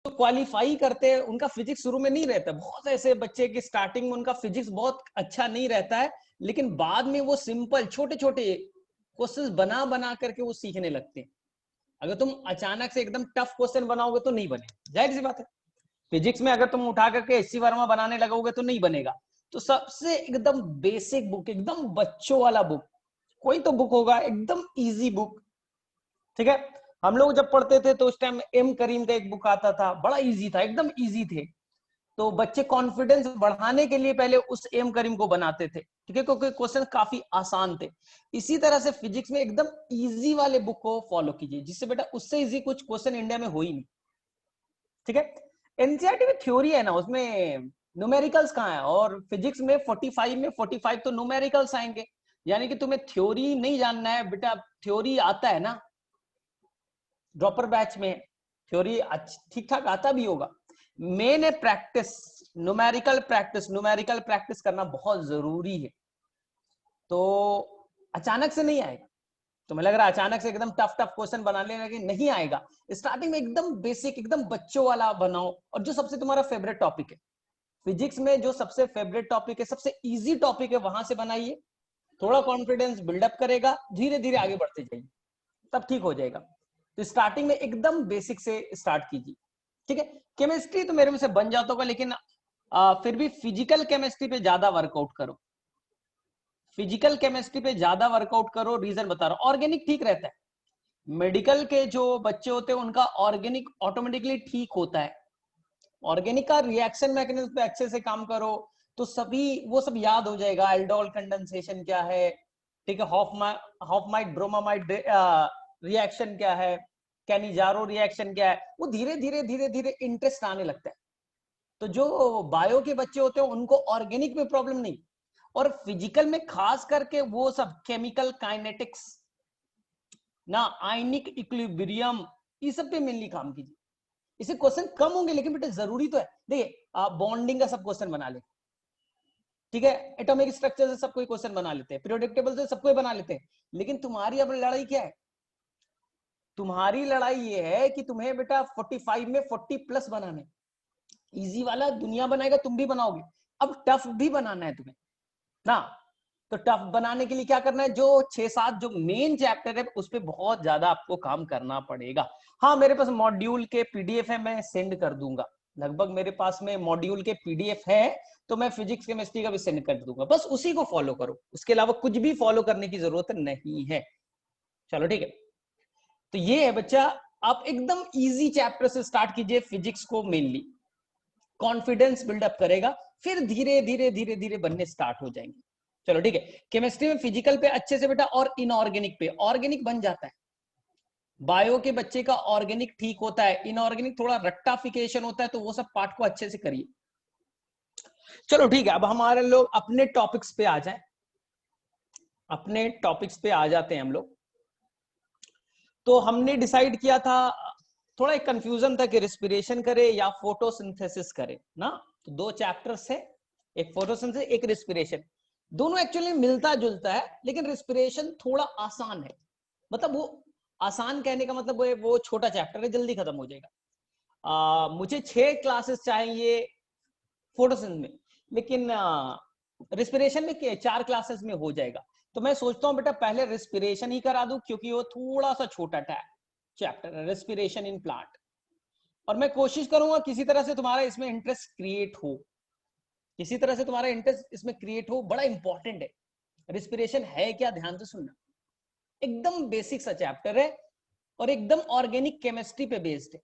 Qualify करते हैं उनका फिजिक्स शुरू में नहीं रहता। बहुत ऐसे बच्चे की स्टार्टिंग में उनका फिजिक्स बहुत अच्छा नहीं रहता है, लेकिन बाद में वो सिंपल छोटे छोटे क्वेश्चंस बना बना करके वो सीखने लगते हैं। अगर तुम अचानक से एकदम टफ क्वेश्चन बनाओगे तो नहीं बने, जाहिर सी बात है। फिजिक्स में अगर तुम उठा करके एससी वर्मा बनाने लगोगे तो नहीं बनेगा। तो सबसे एकदम बेसिक बुक, एकदम बच्चों वाला बुक, कोई तो बुक होगा एकदम इजी बुक, ठीक है। हम लोग जब पढ़ते थे तो उस टाइम एम करीम का एक बुक आता था, बड़ा इजी था, एकदम इजी थे। तो बच्चे कॉन्फिडेंस बढ़ाने के लिए पहले उस एम करीम को बनाते थे, ठीक है, क्योंकि क्वेश्चन काफी आसान थे। इसी तरह से फिजिक्स में एकदम इजी वाले बुक को फॉलो कीजिए, जिससे बेटा उससे इजी कुछ क्वेश्चन इंडिया में हो ही नहीं, ठीक है। एनसीईआरटी में थ्योरी है ना, उसमें न्यूमेरिकल्स कहाँ है, और फिजिक्स में 45 में 45 तो न्यूमेरिकल्स आएंगे। यानी कि तुम्हें थ्योरी नहीं जानना है बेटा, थ्योरी आता है ना, ड्रॉपर बैच में थ्योरी ठीक ठाक आता भी होगा। मेन है प्रैक्टिस, न्यूमेरिकल प्रैक्टिस करना बहुत जरूरी है। तो अचानक से नहीं आएगा, तुम्हें लग रहा है अचानक से एकदम टफ टफ क्वेश्चन बनाने लगे, नहीं आएगा। स्टार्टिंग में एकदम बेसिक, एकदम बच्चों वाला बनाओ, और जो सबसे तुम्हारा फेवरेट टॉपिक है फिजिक्स में, जो सबसे फेवरेट टॉपिक है, सबसे इजी टॉपिक है, वहां से बनाइए। थोड़ा कॉन्फिडेंस बिल्डअप करेगा, धीरे धीरे आगे बढ़ते जाइए, तब ठीक हो जाएगा। तो स्टार्टिंग में एकदम बेसिक से स्टार्ट कीजिए, ठीक है। केमिस्ट्री तो मेरे में से बन जाता होगा, लेकिन फिर भी फिजिकल केमिस्ट्री पे ज्यादा वर्कआउट करो, फिजिकल केमिस्ट्री पे ज्यादा वर्कआउट करो। रीजन बता रहा हूं, ऑर्गेनिक ठीक रहता है, मेडिकल के जो बच्चे होते हैं उनका ऑर्गेनिक ऑटोमेटिकली ठीक होता है। ऑर्गेनिक का रिएक्शन मैकेनिज्म पे अच्छे से काम करो तो सभी वो सब याद हो जाएगा। एल्डोल कंडेंसेशन क्या है, ठीक है, हॉफमाइट ब्रोमामाइट रिएक्शन क्या है, कैनिजारो रिएक्शन क्या है, वो धीरे धीरे धीरे धीरे इंटरेस्ट आने लगता है। तो जो बायो के बच्चे होते हैं उनको ऑर्गेनिक में प्रॉब्लम नहीं, और फिजिकल में खास करके वो सब केमिकल काइनेटिक्स ना, आयनिक इक्विलिब्रियम, ये सब पे मेनली काम कीजिए। इसे क्वेश्चन कम होंगे लेकिन बेटा जरूरी तो है। देखिए आप बॉन्डिंग का सब क्वेश्चन बना ले, ठीक है, एटॉमिक स्ट्रक्चर से सब कोई क्वेश्चन बना लेते हैं, पीरियोडिक टेबल से सब कोई बना लेते हैं, लेकिन तुम्हारी अब लड़ाई क्या है? तुम्हारी लड़ाई ये है कि तुम्हें बेटा 45 में 40 प्लस बनाने। इजी वाला दुनिया बनाएगा, तुम भी बनाओगे, अब टफ भी बनाना है तुम्हें ना। तो टफ बनाने के लिए क्या करना है, जो 6-7 जो मेन चैप्टर है उस पर बहुत ज्यादा आपको काम करना पड़ेगा। हाँ मेरे पास मॉड्यूल के पीडीएफ है, मैं सेंड कर दूंगा, लगभग मेरे पास में मॉड्यूल के पीडीएफ है, तो मैं फिजिक्स केमिस्ट्री का भी सेंड कर दूंगा, बस उसी को फॉलो करो, उसके अलावा कुछ भी फॉलो करने की जरूरत नहीं है। चलो ठीक है, तो ये है बच्चा, आप एकदम इजी चैप्टर से स्टार्ट कीजिए फिजिक्स को, मेनली कॉन्फिडेंस बिल्डअप करेगा, फिर धीरे धीरे धीरे धीरे बनने स्टार्ट हो जाएंगे। चलो ठीक है, केमिस्ट्री में फिजिकल पे अच्छे से बेटा, और इनऑर्गेनिक पे ऑर्गेनिक बन जाता है। बायो के बच्चे का ऑर्गेनिक ठीक होता है, इनऑर्गेनिक थोड़ा रट्टाफिकेशन होता है, तो वो सब पार्ट को अच्छे से करिए। चलो ठीक है, अब हमारे लोग अपने टॉपिक्स पे आ जाए, अपने टॉपिक्स पे आ जाते हैं हम लोग। तो हमने डिसाइड किया था, थोड़ा एक कंफ्यूजन था कि रिस्पिरेशन करे या फोटोसिंथेसिस करे ना। तो 2 चैप्टर्स है, एक फोटोसिंथेसिस एक रिस्पिरेशन, दोनों एक्चुअली मिलता जुलता है, लेकिन रिस्पिरेशन थोड़ा आसान है। मतलब वो आसान कहने का मतलब वो छोटा चैप्टर है, जल्दी खत्म हो जाएगा। मुझे 6 क्लासेस चाहिए फोटोसिंथेसिस में, लेकिन रिस्पिरेशन में 4 क्लासेस में हो जाएगा। तो मैं सोचता हूँ बेटा पहले रिस्पिरेशन ही करा दूं, क्योंकि वो थोड़ा सा छोटा चैप्टर है, रेस्पिरेशन इन प्लांट। और मैं कोशिश करूंगा किसी तरह से तुम्हारा इसमें इंटरेस्ट क्रिएट हो, किसी तरह से तुम्हारा इंटरेस्ट इसमें क्रिएट हो, बड़ा इंपॉर्टेंट है। रिस्पिरेशन है क्या, ध्यान से सुनना, एकदम बेसिक सा चैप्टर है और एकदम ऑर्गेनिक केमिस्ट्री पे बेस्ड है।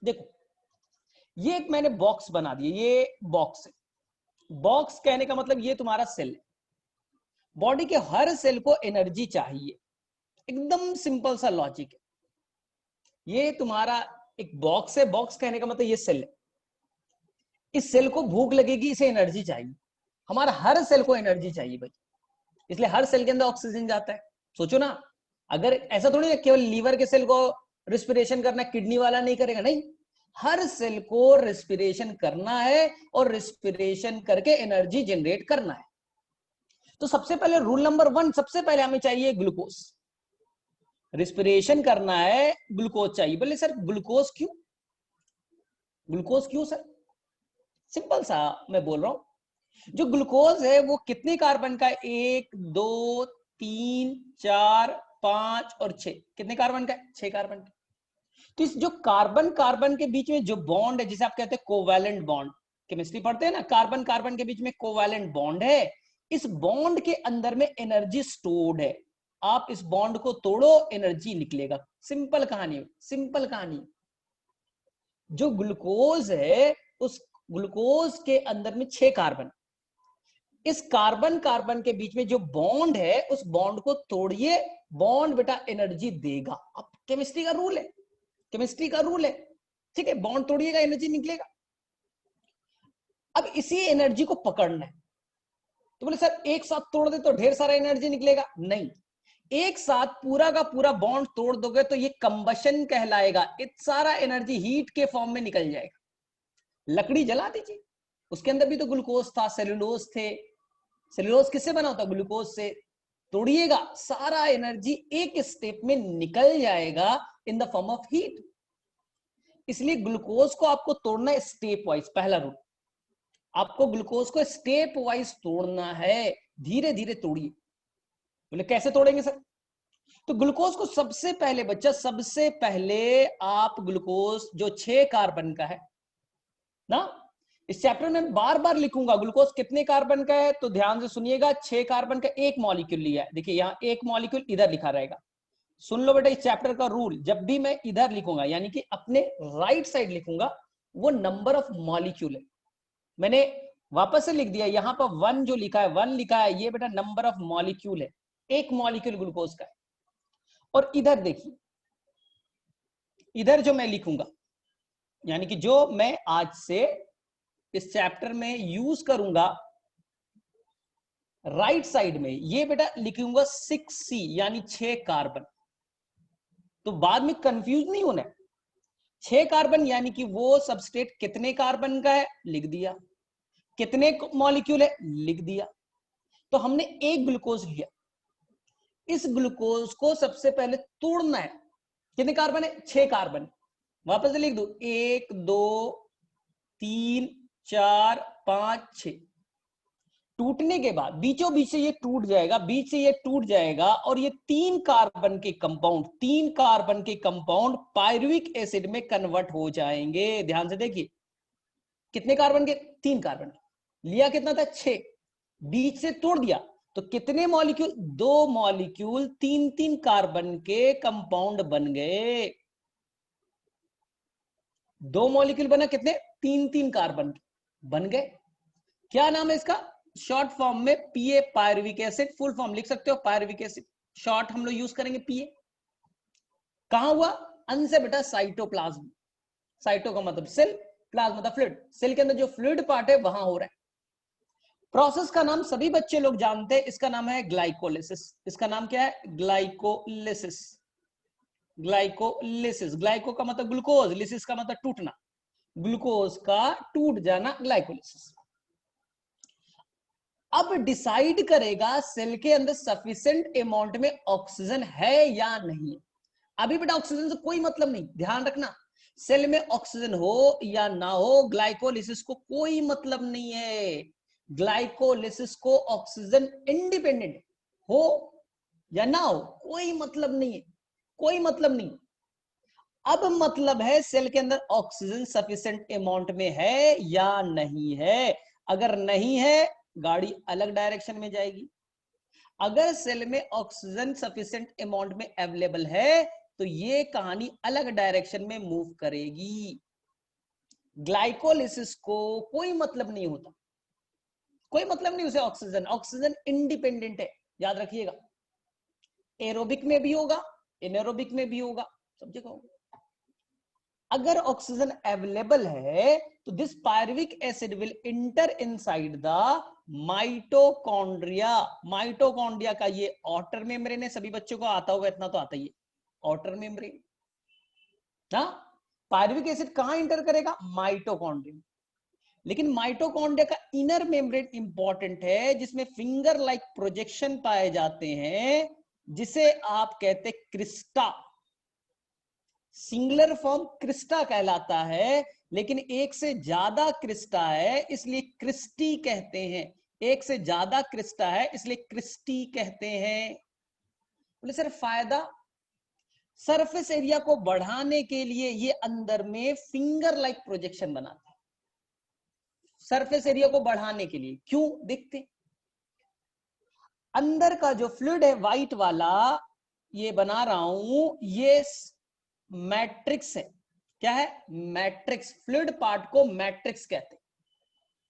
देखो ये एक मैंने बॉक्स बना दिया, ये बॉक्स है, बॉक्स कहने का मतलब ये तुम्हारा सेल है। बॉडी के हर सेल को एनर्जी चाहिए, एकदम सिंपल सा लॉजिक है। ये तुम्हारा एक बॉक्स है, बॉक्स कहने का मतलब ये सेल है, इस सेल को भूख लगेगी, इसे एनर्जी चाहिए। हमारा हर सेल को एनर्जी चाहिए भाई, इसलिए हर सेल के अंदर ऑक्सीजन जाता है। सोचो ना, अगर ऐसा थोड़ी है केवल लीवर के सेल को रिस्पिरेशन करना, किडनी वाला नहीं करेगा, नहीं, हर सेल को रिस्पिरेशन करना है और रिस्पिरेशन करके एनर्जी जनरेट करना है। तो सबसे पहले रूल नंबर 1, सबसे पहले हमें चाहिए ग्लूकोज। रिस्पिरेशन करना है, ग्लूकोज चाहिए। बोले सर ग्लूकोज क्यों? ग्लूकोज क्यों सर? सिंपल सा मैं बोल रहा हूं, जो ग्लूकोज है वो कितने कार्बन का है? 1 2 3 4 5 और 6। कितने कार्बन का है? 6 कार्बन का। तो इस जो कार्बन कार्बन के बीच में जो बॉन्ड है, जिसे आप कहते हैं कोवैलेंट बॉन्ड, केमिस्ट्री पढ़ते हैं ना, कार्बन कार्बन के बीच में कोवैलेंट बॉन्ड है, इस बॉन्ड के अंदर में एनर्जी स्टोर्ड है। आप इस बॉन्ड को तोड़ो, एनर्जी निकलेगा। सिंपल कहानी, सिंपल कहानी। जो ग्लूकोज है, उस ग्लूकोज के अंदर में 6 कार्बन, इस कार्बन कार्बन के बीच में जो बॉन्ड है, उस बॉन्ड को तोड़िए, बॉन्ड बेटा एनर्जी देगा। अब केमिस्ट्री का रूल है, केमिस्ट्री का रूल है, ठीक है। बॉन्ड तोड़िएगा, एनर्जी निकलेगा। अब इसी एनर्जी को पकड़ना है। तो बोले सर एक साथ तोड़ दे तो ढेर सारा एनर्जी निकलेगा? नहीं, एक साथ पूरा का पूरा बॉन्ड तोड़ दोगे तो ये कंबशन कहलाएगा। इतना सारा एनर्जी हीट के फॉर्म में निकल जाएगा। लकड़ी जला दीजिए, उसके अंदर भी तो ग्लूकोज था, सेलुलोज थे। सेलुलोज किससे बना होता? ग्लूकोज से। तोड़िएगा, सारा एनर्जी एक स्टेप में निकल जाएगा in the form of heat. इसलिए ग्लूकोज को आपको तोड़ना है स्टेप वाइज। पहला रूल, आपको ग्लूकोज को स्टेप वाइज तोड़ना है, धीरे धीरे तोड़िए। बोले कैसे तोड़ेंगे सर? तो ग्लूकोज को सबसे पहले बच्चा, सबसे पहले आप ग्लूकोज जो 6 कार्बन का है ना, इस चैप्टर में बार बार लिखूंगा ग्लूकोज कितने कार्बन का है, तो ध्यान से सुनिएगा। 6 कार्बन का एक मॉलिक्यूल लिया है, देखिए यहां एक मॉलिक्यूल इधर लिखा रहेगा। सुन लो बेटा इस चैप्टर का रूल, जब भी मैं इधर लिखूंगा यानी कि अपने राइट साइड लिखूंगा, वो नंबर ऑफ मॉलिक्यूल है। मैंने वापस से लिख दिया, यहां पर 1 जो लिखा है, 1 लिखा है, ये बेटा नंबर ऑफ मॉलिक्यूल है, एक मॉलिक्यूल ग्लूकोज का है। और इधर देखिए, इधर जो मैं लिखूंगा, यानी कि जो मैं आज से इस चैप्टर में यूज करूंगा, राइट साइड में ये बेटा लिखूंगा 6C, यानी 6 कार्बन। तो बाद में कंफ्यूज नहीं होना है। 6 कार्बन यानी कि वो सबस्ट्रेट कितने कार्बन का है, लिख दिया। कितने मॉलिक्यूल है, लिख दिया। तो हमने एक ग्लूकोज लिया, इस ग्लूकोज को सबसे पहले तोड़ना है। कितने कार्बन है? 6 कार्बन। वापस से लिख दो, 1 2 3 4 5 6। टूटने के बाद बीचों बीच से ये टूट जाएगा, बीच से ये टूट जाएगा, और ये 3 कार्बन के कंपाउंड, 3 कार्बन के कंपाउंड पायरुविक एसिड में कन्वर्ट हो जाएंगे। ध्यान से देखिए, कितने कार्बन के? 3 कार्बन। लिया कितना था? 6। बीच से तोड़ दिया तो कितने मॉलिक्यूल? 2 मॉलिक्यूल, 3 कार्बन के कंपाउंड बन गए। 2 मॉलिक्यूल बना, कितने? 3 कार्बन बन गए। क्या नाम है इसका? शॉर्ट फॉर्म में पीए, पायरुविक एसिड। फुल फॉर्म लिख सकते हो पायरुविक एसिड, शॉर्ट हम लोग यूज करेंगे पीए। कहां हुआ? अन से बेटा साइटोप्लाज्म। साइटो का मतलब सेल, प्लाज्मा मतलब फ्लूइड। सेल के अंदर जो फ्लूइड पार्ट है वहां हो रहा है। प्रोसेस का नाम सभी बच्चे लोग जानते हैं, इसका नाम है ग्लाइकोलिसिस। इसका नाम क्या है? ग्लाइकोलिसिस। ग्लाइकोलिसिस, ग्लाइको का मतलब ग्लूकोज, लिसिस का मतलब टूटना, ग्लूकोज का टूट जाना, ग्लाइकोलिसिस। अब डिसाइड करेगा सेल के अंदर सफिशिएंट अमाउंट में ऑक्सीजन है या नहीं। अभी बेटा ऑक्सीजन से कोई मतलब नहीं, ध्यान रखना। सेल में ऑक्सीजन हो या ना हो, ग्लाइकोलिसिस को कोई मतलब नहीं है। ग्लाइकोलिसिस को ऑक्सीजन इंडिपेंडेंट हो या ना हो, कोई मतलब नहीं है, कोई मतलब नहीं। अब मतलब है सेल के अंदर ऑक्सीजन सफिशिएंट अमाउंट में है या नहीं है। अगर नहीं है, गाड़ी अलग डायरेक्शन में जाएगी। अगर सेल में ऑक्सीजन सफिशिएंट अमाउंट में अवेलेबल है, तो ये कहानी अलग डायरेक्शन में मूव करेगी। ग्लाइकोलिसिस को कोई मतलब नहीं होता, कोई मतलब नहीं उसे ऑक्सीजन। ऑक्सीजन इंडिपेंडेंट है, याद रखिएगा। एरोबिक में भी होगा, एनारोबिक में भी होगा, सब जगह होगा। अगर ऑक्सीजन अवेलेबल है तो this pyruvic acid will inter inside the mitochondria. Mitochondria का ये आउटर मेम्ब्रेन है, सभी बच्चों को आता होगा, इतना तो आता ही है, आउटर मेम्ब्रेन ना। पायरुविक एसिड कहां इंटर करेगा? माइटोकॉन्ड्रिया। लेकिन माइटोकॉन्ड्रिया का इनर मेम्ब्रेन इंपॉर्टेंट है, जिसमें फिंगर लाइक प्रोजेक्शन पाए जाते हैं, जिसे आप कहते हैं क्रिस्टा। सिंगुलर फॉर्म क्रिस्टा कहलाता है, लेकिन एक से ज्यादा क्रिस्टा है इसलिए क्रिस्टी कहते हैं। एक से ज्यादा क्रिस्टा है इसलिए क्रिस्टी कहते हैं। बोले सर फायदा, सरफेस एरिया को बढ़ाने के लिए ये अंदर में फिंगर लाइक प्रोजेक्शन बनाता है। सरफेस एरिया को बढ़ाने के लिए क्यों, देखते। अंदर का जो फ्लूइड है व्हाइट वाला, ये बना रहा हूं, ये मैट्रिक्स है। क्या है? मैट्रिक्स। फ्लूइड पार्ट को मैट्रिक्स कहते हैं।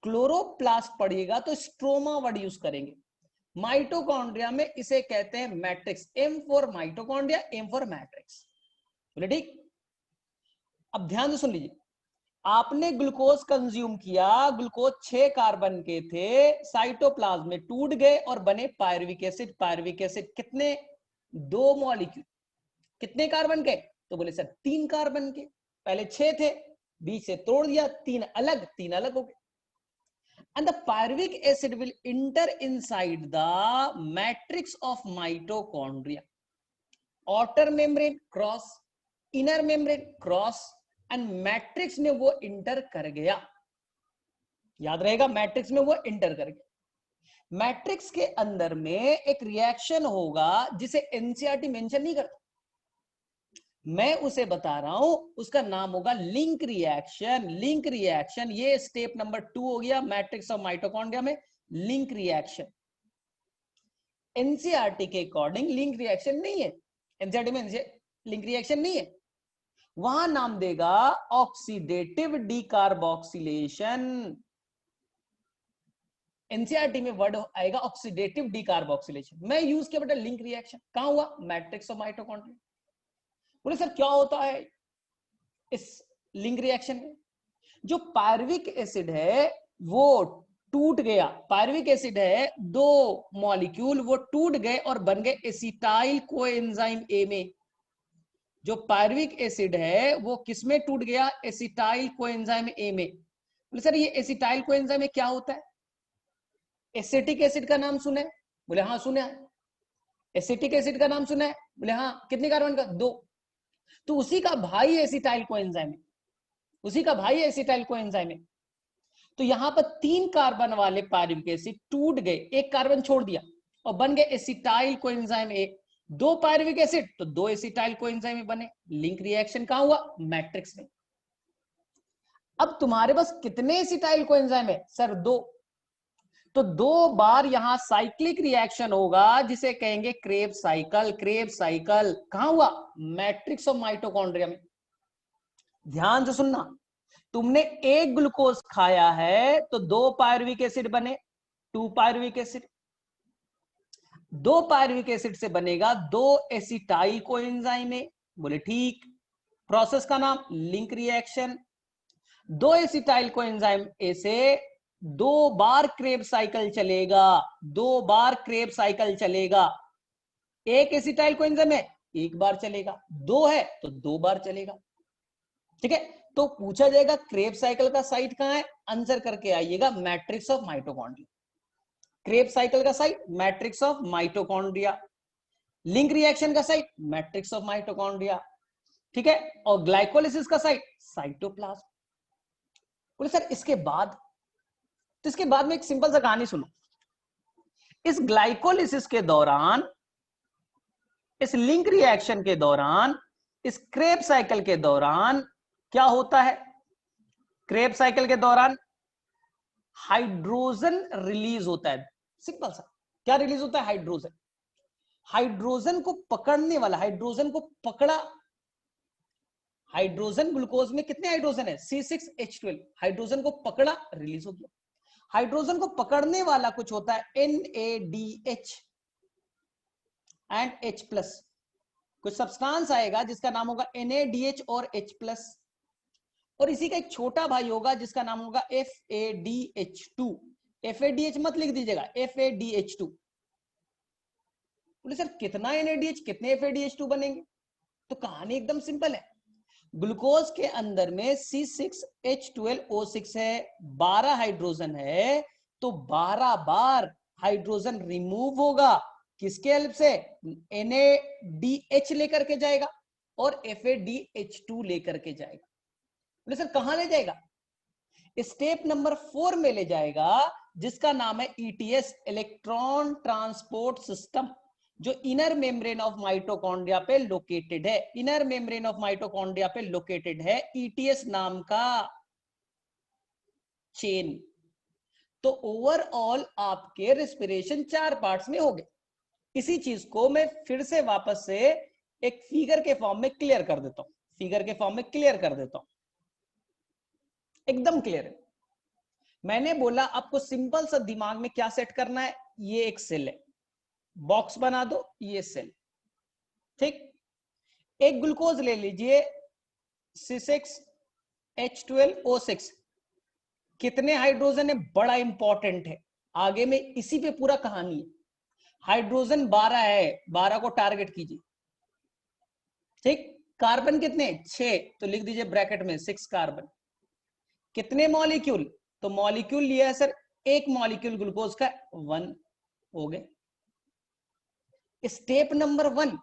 क्लोरोप्लास्ट पढ़िएगा तो स्ट्रोमा वर्ड यूज करेंगे। माइटोकॉन्ड्रिया में इसे कहते हैं matrix. M for mitochondria, M for matrix. बोले ठीक। अब ध्यान से सुन लीजिए, आपने ग्लूकोज कंज्यूम किया, ग्लूकोज 6 कार्बन के थे, साइटोप्लाज्म में टूट गए और बने पायरुविक एसिड। पायरुविक एसिड कितने? 2 मॉलिक्यूल। कितने कार्बन के? तो बोले सर 3 कार्बन के। पहले 6 थे, बीच से तोड़ दिया, 3 अलग हो गए। And the pyruvic acid will enter inside the matrix of mitochondria. Outer membrane cross, inner membrane cross, and matrix में वो इंटर कर गया। याद रहेगा, मैट्रिक्स में वो इंटर कर गया। मैट्रिक्स के अंदर में एक रिएक्शन होगा जिसे एनसीईआरटी मेंशन नहीं करता, मैं उसे बता रहा हूं, उसका नाम होगा लिंक रिएक्शन। लिंक रिएक्शन, ये स्टेप नंबर 2 हो गया मैट्रिक्स ऑफ माइटोकॉन्ड्रिया में, लिंक रिएक्शन। एनसीईआरटी के अकॉर्डिंग लिंक रिएक्शन नहीं है, एनसीईआरटी में लिंक रिएक्शन नहीं है, वहां नाम देगा ऑक्सीडेटिव डीकार्बोक्सिलेशन। एनसीईआरटी में वर्ड आएगा ऑक्सीडेटिव डीकार्बोक्सिलेशन, मैं यूज किया बेटा लिंक रिएक्शन। कहां हुआ? Matrix of mitochondria. बोले सर क्या होता है इस लिंक रिएक्शन में? जो पायरुविक एसिड है वो टूट गया। पायरुविक एसिड है 2 मॉलिक्यूल, वो टूट गए और बन गए एसिटाइल कोएंजाइम ए में। जो पायरुविक एसिड है वो किसमें टूट गया? एसिटाइल कोएंजाइम ए में। बोले सर ये एसिटाइल कोएंजाइम में क्या होता है? एसिटिक एसिड का नाम सुना है? बोले हाँ सुना है। एसिटिक एसिड का नाम सुना है? बोले हाँ। कितने कार्बन का? 2। तो उसी का भाई एसिटाइल कोएंजाइम है, उसी का भाई एसिटाइल कोएंजाइम है। तो यहां पर 3 कार्बन वाले पायरुविक एसिड टूट गए, एक कार्बन छोड़ दिया और बन गए एसिटाइल कोएंजाइम ए। 2 पायरुविक एसिड तो 2 एसिटाइल कोएंजाइम बने। लिंक रिएक्शन कहां हुआ? मैट्रिक्स में। अब तुम्हारे पास कितने एसिटाइल कोएंजाइम है? सर 2। तो 2 बार यहां साइक्लिक रिएक्शन होगा जिसे कहेंगे क्रेब्स साइकिल। क्रेब्स साइकिल कहां हुआ? मैट्रिक्स ऑफ माइटोकॉन्ड्रिया में। ध्यान से सुनना, तुमने एक ग्लूकोज खाया है तो 2 पायरुविक एसिड बने, 2 पायरुविक एसिड। 2 पायरुविक एसिड से बनेगा 2 एसिटाइल कोएंजाइम ए। बोले ठीक। प्रोसेस का नाम लिंक रिएक्शन। 2 एसिटाइल कोएंजाइम ए से 2 बार क्रेब्स साइकिल चलेगा, 2 बार क्रेब्स साइकिल चलेगा। एक एसिटाइल कोएंजाइम है, 1 बार चलेगा। 2 है तो 2 बार चलेगा। ठीक है, तो पूछा जाएगा क्रेब्स साइकिल का साइट कहां है? आंसर करके आइएगा matrix of mitochondria. Krebs cycle का site matrix of mitochondria, link reaction का साइट मैट्रिक्स ऑफ माइटोकॉन्ड्रिया। ठीक है, और ग्लाइकोलिसिस का साइट साइटोप्लाज्म। बोले सर इसके बाद? तो इसके बाद में एक सिंपल सा कहानी सुनो। इस ग्लाइकोलिसिस के दौरान, इस लिंक रिएक्शन के दौरान, इस क्रेब्स साइकिल के दौरान क्या होता है? क्रेब्स साइकिल के दौरान हाइड्रोजन रिलीज होता है। सिंपल सा, क्या रिलीज होता है? हाइड्रोजन। हाइड्रोजन को पकड़ने वाला, हाइड्रोजन को पकड़ा, हाइड्रोजन ग्लूकोज में कितने हाइड्रोजन है? C6H12। हाइड्रोजन को पकड़ा, रिलीज हो गया। हाइड्रोजन को पकड़ने वाला कुछ होता है NADH एंड H+। कुछ सब्सटेंस आएगा जिसका नाम होगा NADH और H+, और इसी का एक छोटा भाई होगा जिसका नाम होगा FADH2। FADH मत लिख दीजिएगा, FADH2। बोले सर कितना NADH कितने FADH2 बनेंगे? तो कहानी एकदम सिंपल है। ग्लूकोज के अंदर में C6H12O6 है, 12 हाइड्रोजन है, तो 12 बार हाइड्रोजन रिमूव होगा। किसके हेल्प से? NADH लेकर के जाएगा। और FADH2 लेकर के जाएगा। बोले सर कहां ले जाएगा? स्टेप नंबर 4 में ले जाएगा, जिसका नाम है ETS, इलेक्ट्रॉन ट्रांसपोर्ट सिस्टम, जो इनर मेम्ब्रेन ऑफ माइटोकॉन्ड्रिया पे लोकेटेड है। इनर मेम्ब्रेन ऑफ माइटोकॉन्ड्रिया पे लोकेटेड है ETS नाम का चेन। तो ओवरऑल आपके रेस्पिरेशन 4 पार्ट्स में हो गए। इसी चीज को मैं फिर से वापस से एक फिगर के फॉर्म में क्लियर कर देता हूं, फिगर के फॉर्म में क्लियर कर देता हूं, एकदम क्लियर है। मैंने बोला आपको सिंपल सा दिमाग में क्या सेट करना है, ये एक सेल है, बॉक्स बना दो, ये सेल, ठीक। एक ग्लूकोज ले लीजिए C6H12O6, कितने हाइड्रोजन है बड़ा इंपॉर्टेंट है, आगे में इसी पे पूरा कहानी है। हाइड्रोजन 12 है, 12 को टारगेट कीजिए, ठीक। कार्बन कितने? 6, तो लिख दीजिए ब्रैकेट में 6 कार्बन। कितने मॉलिक्यूल? तो मॉलिक्यूल लिया है सर, एक मॉलिक्यूल ग्लूकोज का 1 हो गए। स्टेप नंबर 1,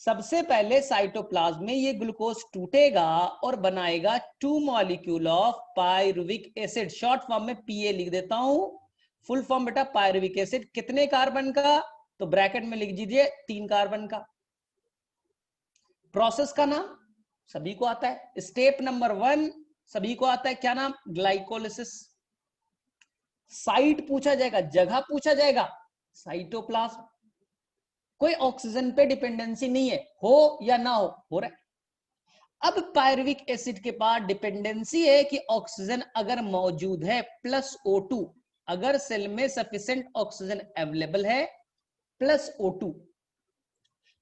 सबसे पहले साइटोप्लाज्म में ये ग्लूकोज टूटेगा और बनाएगा 2 molecule of pyruvic acid, short form में PA लिख देता हूं, फुल फॉर्म बेटा पायरुविक एसिड। कितने कार्बन का? तो ब्रैकेट में लिख दीजिए 3 कार्बन का। प्रोसेस का नाम सभी को आता है, स्टेप नंबर 1 सभी को आता है, क्या नाम? ग्लाइकोलिसिस। साइट पूछा जाएगा, जगह पूछा जाएगा, साइटोप्लाज्म। कोई ऑक्सीजन पे डिपेंडेंसी नहीं है, हो या ना हो रहा है। अब पायरुविक एसिड के पास डिपेंडेंसी है कि ऑक्सीजन अगर मौजूद है प्लस O2, अगर सेल में सफिशिएंट ऑक्सीजन अवेलेबल है प्लस O2,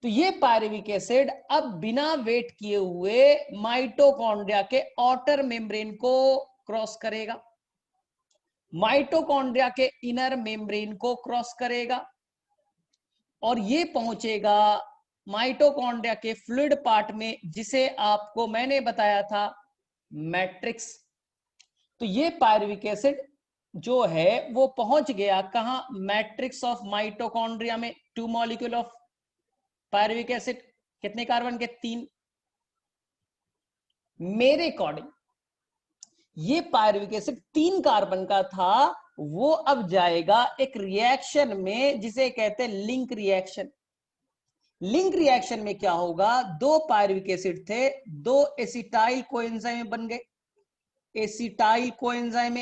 तो ये पायरुविक एसिड अब बिना वेट किए हुए माइटोकॉन्ड्रिया के आउटर मेम्ब्रेन को क्रॉस करेगा, माइटोकॉन्ड्रिया के इनर मेम्ब्रेन को क्रॉस करेगा, और ये पहुंचेगा माइटोकॉन्ड्रिया के फ्लूइड पार्ट में, जिसे आपको मैंने बताया था मैट्रिक्स। तो ये पायरुविक एसिड जो है वो पहुंच गया कहां? मैट्रिक्स ऑफ माइटोकॉन्ड्रिया में। 2 मॉलिक्यूल ऑफ पायरुविक एसिड, कितने कार्बन के? 3। मेरे अकॉर्डिंग ये पायरुविक एसिड 3 कार्बन का था, वो अब जाएगा एक रिएक्शन में जिसे कहते हैं लिंक रिएक्शन। लिंक रिएक्शन में क्या होगा? 2 पायरुविक एसिड थे, 2 एसिटाइल कोएंजाइम बन गए। एसिटाइल कोएंजाइम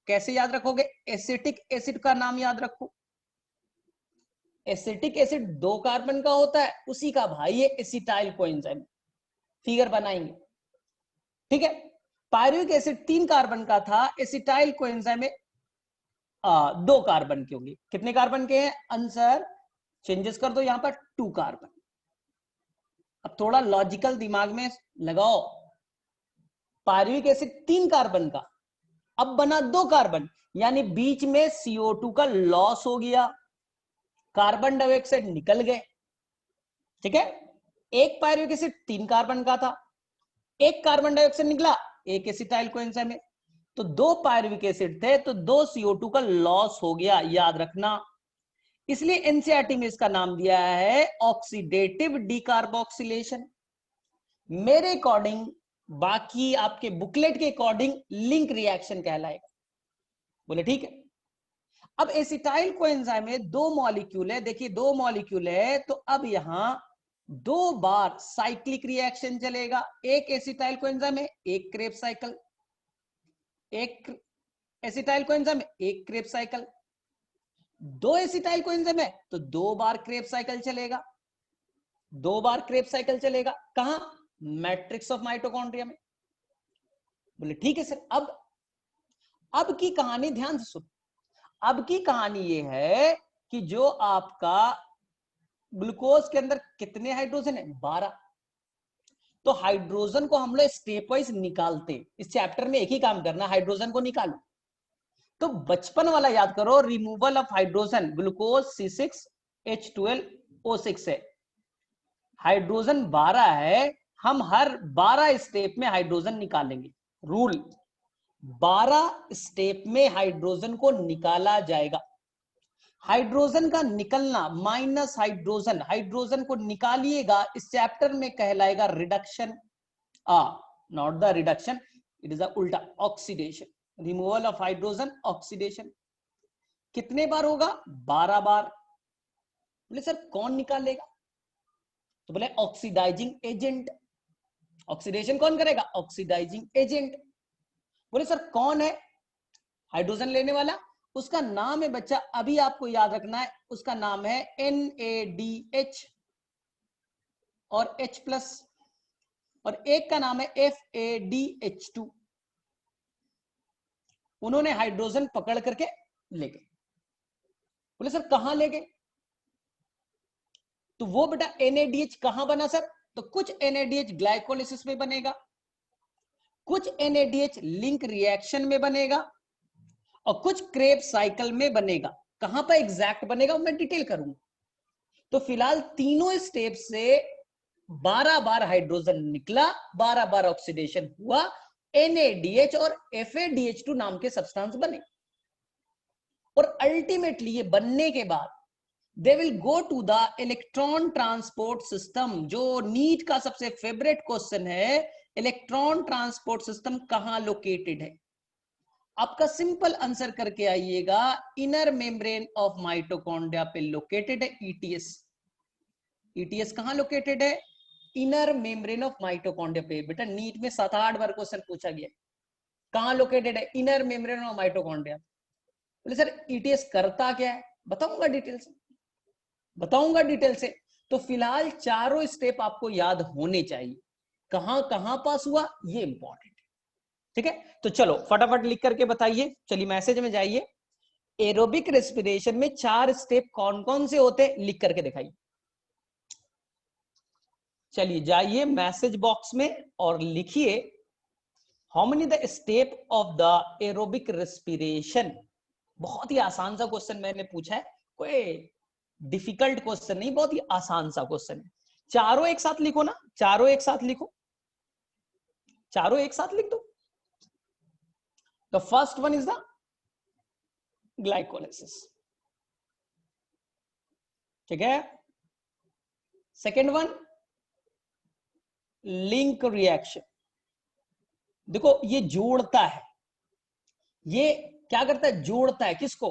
कैसे याद रखोगे? एसिटिक एसिड का नाम याद रखो। एसिटिक एसिड 2 कार्बन का होता है, उसी का भाई है एसिटाइल कोएंजाइम। फिगर बनाएंगे, ठीक है। पायरुविक एसिड 3 कार्बन का था, एसिटाइल कोएंजाइम 2 कार्बन के होंगे। कितने कार्बन के हैं? आंसर चेंजेस कर दो, यहां पर 2 कार्बन। अब थोड़ा लॉजिकल दिमाग में लगाओ, पायरुविक एसिड 3 कार्बन का, अब बना 2 कार्बन, यानी बीच में CO2 का लॉस हो गया, कार्बन डाइऑक्साइड निकल गए, ठीक है। एक पायरुविक एसिड 3 कार्बन का था, एक कार्बन डाइऑक्साइड निकला, एक एसिटाइल कोएंजाइम में, तो 2 पायरुविक एसिड थे, तो 2 CO2 का लॉस हो गया, याद रखना। इसलिए एनसीईआरटी में इसका नाम दिया है ऑक्सीडेटिव डीकार्बोक्सिलेशन। मेरे अकॉर्डिंग, बाकी आपके बुकलेट के अकॉर्डिंग लिंक रिएक्शन कहलाएगा। बोले ठीक है। अब एसिटाइल कोएंजाइम में 2 मॉलिक्यूल है, देखिए 2 मॉलिक्यूल है, तो अब यहां 2 बार साइक्लिक रिएक्शन चलेगा। एक एसिटाइल कोएंजाइम में एक क्रेब साइकिल, एक एसिटाइल कोएंजाइम में एक क्रेब साइकिल, 2 एसिटाइल कोएंजाइम है तो 2 बार क्रेब साइकिल चलेगा, 2 बार क्रेब साइकिल चलेगा। कहां? मैट्रिक्स ऑफ माइटोकॉन्ड्रिया में। बोले ठीक है सर। अब की कहानी ध्यान से सुनो। अब की कहानी ये है कि जो आपका ग्लूकोज के अंदर कितने हाइड्रोजन है? 12। तो हाइड्रोजन को हम लोग स्टेप वाइज निकालते हैं। इस चैप्टर में एक ही काम करना, हाइड्रोजन को निकालो। तो बचपन वाला याद करो, removal of hydrogen, glucose C6H12O6 है, हाइड्रोजन 12 है, हम हर 12 स्टेप में हाइड्रोजन निकालेंगे। रूल, 12 स्टेप में हाइड्रोजन को निकाला जाएगा। हाइड्रोजन का निकलना, माइनस हाइड्रोजन, हाइड्रोजन को निकालिएगा, इस चैप्टर में कहलाएगा reduction. Not the reduction, it is the उल्टा, oxidation. Removal of hydrogen, oxidation. कितने बार होगा? 12 बार। बोले सर कौन निकालेगा? तो बोले ऑक्सीडाइजिंग एजेंट। ऑक्सीडेशन कौन करेगा? Oxidising agent. बोले सर कौन है हाइड्रोजन लेने वाला? उसका नाम है बच्चा, अभी आपको याद रखना है, उसका नाम है NaDH और H+, और एक का नाम है FADH2। उन्होंने हाइड्रोजन पकड़ करके ले गए। बोले सर कहां ले गए? तो वो बेटा NaDH कहां बना सर? तो कुछ NaDH ग्लाइकोलिसिस में बनेगा, कुछ NaDH लिंक रिएक्शन में बनेगा, और कुछ क्रेब्स साइकिल में बनेगा। कहां पर एग्जैक्ट बनेगा मैं डिटेल करूंगा। तो फिलहाल तीनों स्टेप से 12 बार हाइड्रोजन निकला, 12 बार ऑक्सीडेशन हुआ, NaDH और FADH2 नाम के सब्सटेंस बने। और अल्टीमेटली ये बनने के बाद they will go to the electron transport system. जो नीट का सबसे फेवरेट क्वेश्चन है, इलेक्ट्रॉन ट्रांसपोर्ट सिस्टम कहां लोकेटेड है? आपका सिंपल आंसर करके आइएगा, इनर मेम्ब्रेन ऑफ माइटोकॉन्ड्रिया पे लोकेटेड है ETS। ETS कहां लोकेटेड है? इनर मेम्ब्रेन ऑफ माइटोकॉन्ड्रिया पे। बेटा नीट में 7-8 बार क्वेश्चन पूछा गया, कहां लोकेटेड है? Inner membrane of mitochondria. बोले सर ETS करता क्या है? बताऊंगा डिटेल से, बताऊंगा डिटेल से। तो फिलहाल चारों स्टेप आपको याद होने चाहिए, कहां कहां पास हुआ ये इंपॉर्टेंट है। ठीक है, तो चलो फटाफट लिख करके बताइए। चलिए मैसेज में जाइए। एरोबिक रेस्पिरेशन में 4 स्टेप कौन कौन से होते हैं, लिख करके दिखाइए। चलिए जाइए मैसेज बॉक्स में और लिखिए, how many the step of the aerobic respiration. बहुत ही आसान सा क्वेश्चन मैंने पूछा है, कोई डिफिकल्ट क्वेश्चन नहीं, बहुत ही आसान सा क्वेश्चन है। चारों एक साथ लिखो ना, चारों एक साथ लिखो, चारों एक साथ लिख दो। The first one is the glycolysis, ठीक है। Second one link reaction. देखो ये जोड़ता है, ये क्या करता है? जोड़ता है। किसको?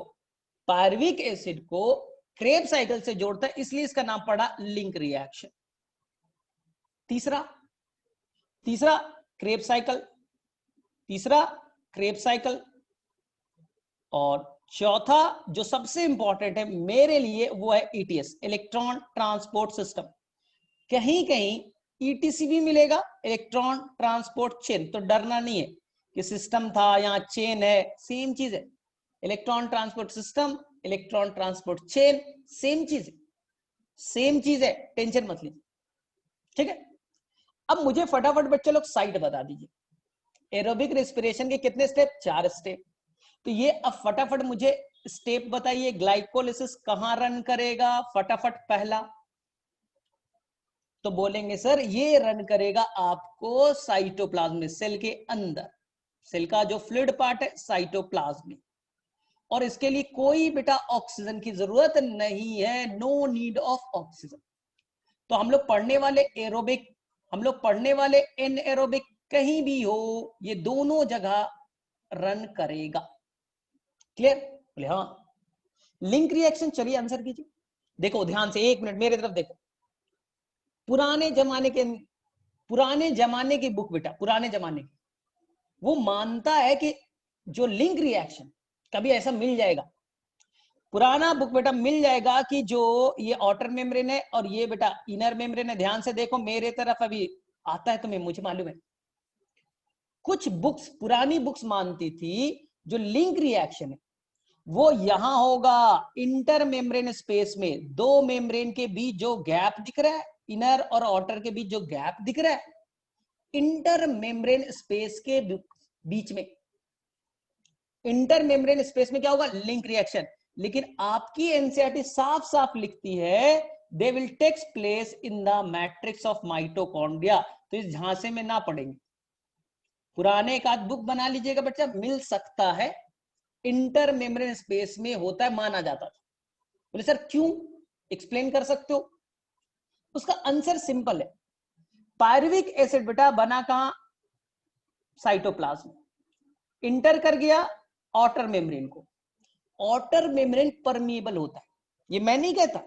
पायरुविक एसिड को क्रेब्स साइकिल से जोड़ता है, इसलिए इसका नाम पड़ा लिंक रिएक्शन। तीसरा, तीसरा क्रेब्स साइकिल, तीसरा क्रेब्स साइकिल। और चौथा जो सबसे इंपॉर्टेंट है मेरे लिए वो है ETS, इलेक्ट्रॉन ट्रांसपोर्ट सिस्टम। कहीं कहीं ETC भी मिलेगा, इलेक्ट्रॉन ट्रांसपोर्ट चेन, तो डरना नहीं है कि सिस्टम था यहाँ चेन है, सेम चीज है। Electron transport system, electron transport chain, same चीज है, सेम चीज है, टेंशन मत लीजिए। ठीक है, अब मुझे फटाफट बच्चे लोग साइट बता दीजिए। एरोबिक रेस्पिरेशन के कितने स्टेप? 4 स्टेप। तो ये अब फटाफट मुझे स्टेप बताइए, ग्लाइकोलिसिस कहां रन करेगा? फटाफट पहला तो बोलेंगे सर ये रन करेगा आपको साइटोप्लाज्म में, सेल के अंदर। सेल का जो फ्लूइड पार्ट है साइटोप्लाज्म में, और इसके लिए कोई बेटा ऑक्सीजन की जरूरत नहीं है, नो नीड ऑफ ऑक्सीजन। तो हम लोग पढ़ने वाले एरोबिक, हम लोग पढ़ने वाले एनएरोबिक, कहीं भी हो ये दोनों जगह रन करेगा। क्लियर? बोले हाँ। लिंक रिएक्शन, चलिए आंसर कीजिए। देखो ध्यान से, 1 मिनट मेरे तरफ देखो। पुराने जमाने की बुक बेटा, पुराने जमाने की, वो मानता है कि जो लिंक रिएक्शन कभी ऐसा मिल जाएगा, पुराना बुक बेटा मिल जाएगा कि जो ये आउटर मेम्ब्रेन है और ये बेटा इनर मेम्ब्रेन है। ध्यान से देखो मेरे तरफ, अभी आता है तुम्हें, मुझे मालूम है। कुछ बुक्स, पुरानी बुक्स मानती थी जो लिंक रिएक्शन है वो यहां होगा इंटर मेम्ब्रेन स्पेस में, 2 मेम्ब्रेन के बीच जो गैप दिख रहा है, इनर और आउटर के बीच जो गैप दिख रहा है, इंटर मेम्ब्रेन स्पेस के बीच में, इंटर मेम्ब्रेन स्पेस में क्या होगा? Link reaction. लेकिन आपकी एनसीईआरटी साफ साफ लिखती है they will takes place in the matrix of mitochondria. तो इस झांसे में ना पड़ेंगे, पुराने एक आध बुक बना लीजिएगा बच्चा, मिल सकता है। इंटर मेम्ब्रेन स्पेस में होता है, माना जाता था। बोले सर क्यों, एक्सप्लेन कर सकते हो? उसका आंसर सिंपल है। पायरुविक एसिड बेटा बना कहां, साइटोप्लाज्म, इंटर कर गया आउटर मेम्ब्रेन को। आउटर मेम्ब्रेन परमिएबल होता है, ये मैं नहीं कहता,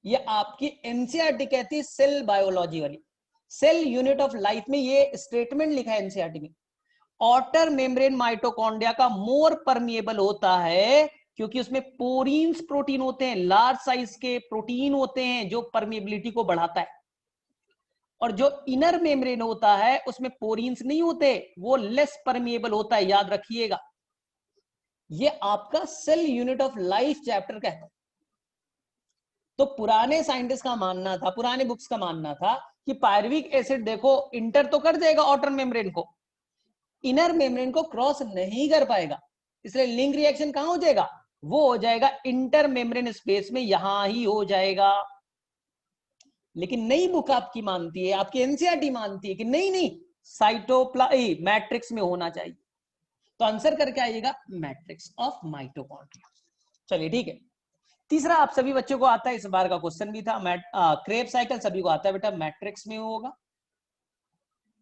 ये आपकी एनसीईआरटी कहती है, सेल बायोलॉजी वाली, सेल यूनिट ऑफ लाइफ में ये स्टेटमेंट लिखा है एनसीईआरटी में। आउटर मेम्ब्रेन माइटोकॉन्ड्रिया का मोर परमिएबल होता है क्योंकि उसमें पोरीन्स प्रोटीन होते हैं, लार्ज साइज के प्रोटीन होते हैं जो परमिएबिलिटी को बढ़ाता है। और जो इनर मेम्ब्रेन होता है उसमें पोरीन्स नहीं होते, वो लेस परमिएबल होता है, याद रखिएगा। ये आपका cell unit of life chapter कहता है। तो पुराने साइंटिस्ट का मानना था, पुराने बुक्स का मानना था कि पायरुविक एसिड देखो इंटर तो कर देगा आउटर मेम्ब्रेन को, इनर मेम्ब्रेन को क्रॉस नहीं कर पाएगा, इसलिए लिंक रिएक्शन कहां हो जाएगा, वो हो जाएगा इंटर मेम्ब्रेन स्पेस में, यहां ही हो जाएगा। लेकिन नई बुक आपकी मानती है, आपकी एनसीईआरटी मानती है कि नहीं नहीं, मैट्रिक्स में होना चाहिए। तो आंसर करके आइएगा मैट्रिक्स ऑफ माइटोकॉन्ड्रिया। चलिए ठीक है। तीसरा आप सभी बच्चों को आता है, इस बार का क्वेश्चन भी था, क्रेब साइकिल सभी को आता है बेटा, मैट्रिक्स में होगा।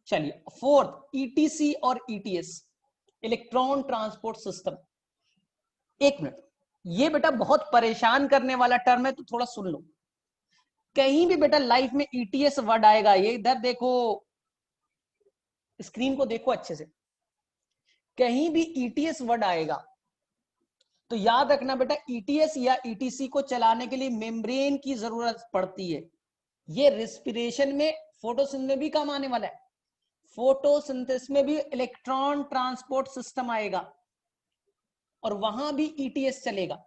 चलिए फोर्थ, ईटीसी और ईटीएस, इलेक्ट्रॉन ट्रांसपोर्ट सिस्टम। एक मिनट, ये बेटा बहुत परेशान करने वाला टर्म है, तो थोड़ा सुन लो। कहीं भी बेटा लाइफ में ईटीएस वर्ड आएगा, ये इधर देखो, स्क्रीन को देखो अच्छे से, कहीं भी ईटीएस वर्ड आएगा तो याद रखना बेटा, ईटीएस या ईटीसी को चलाने के लिए मेम्ब्रेन की जरूरत पड़ती है। ये रेस्पिरेशन में, फोटोसिंथेसिस में भी काम आने वाला है, फोटोसिंथेसिस में भी इलेक्ट्रॉन ट्रांसपोर्ट सिस्टम आएगा और वहां भी ईटीएस चलेगा,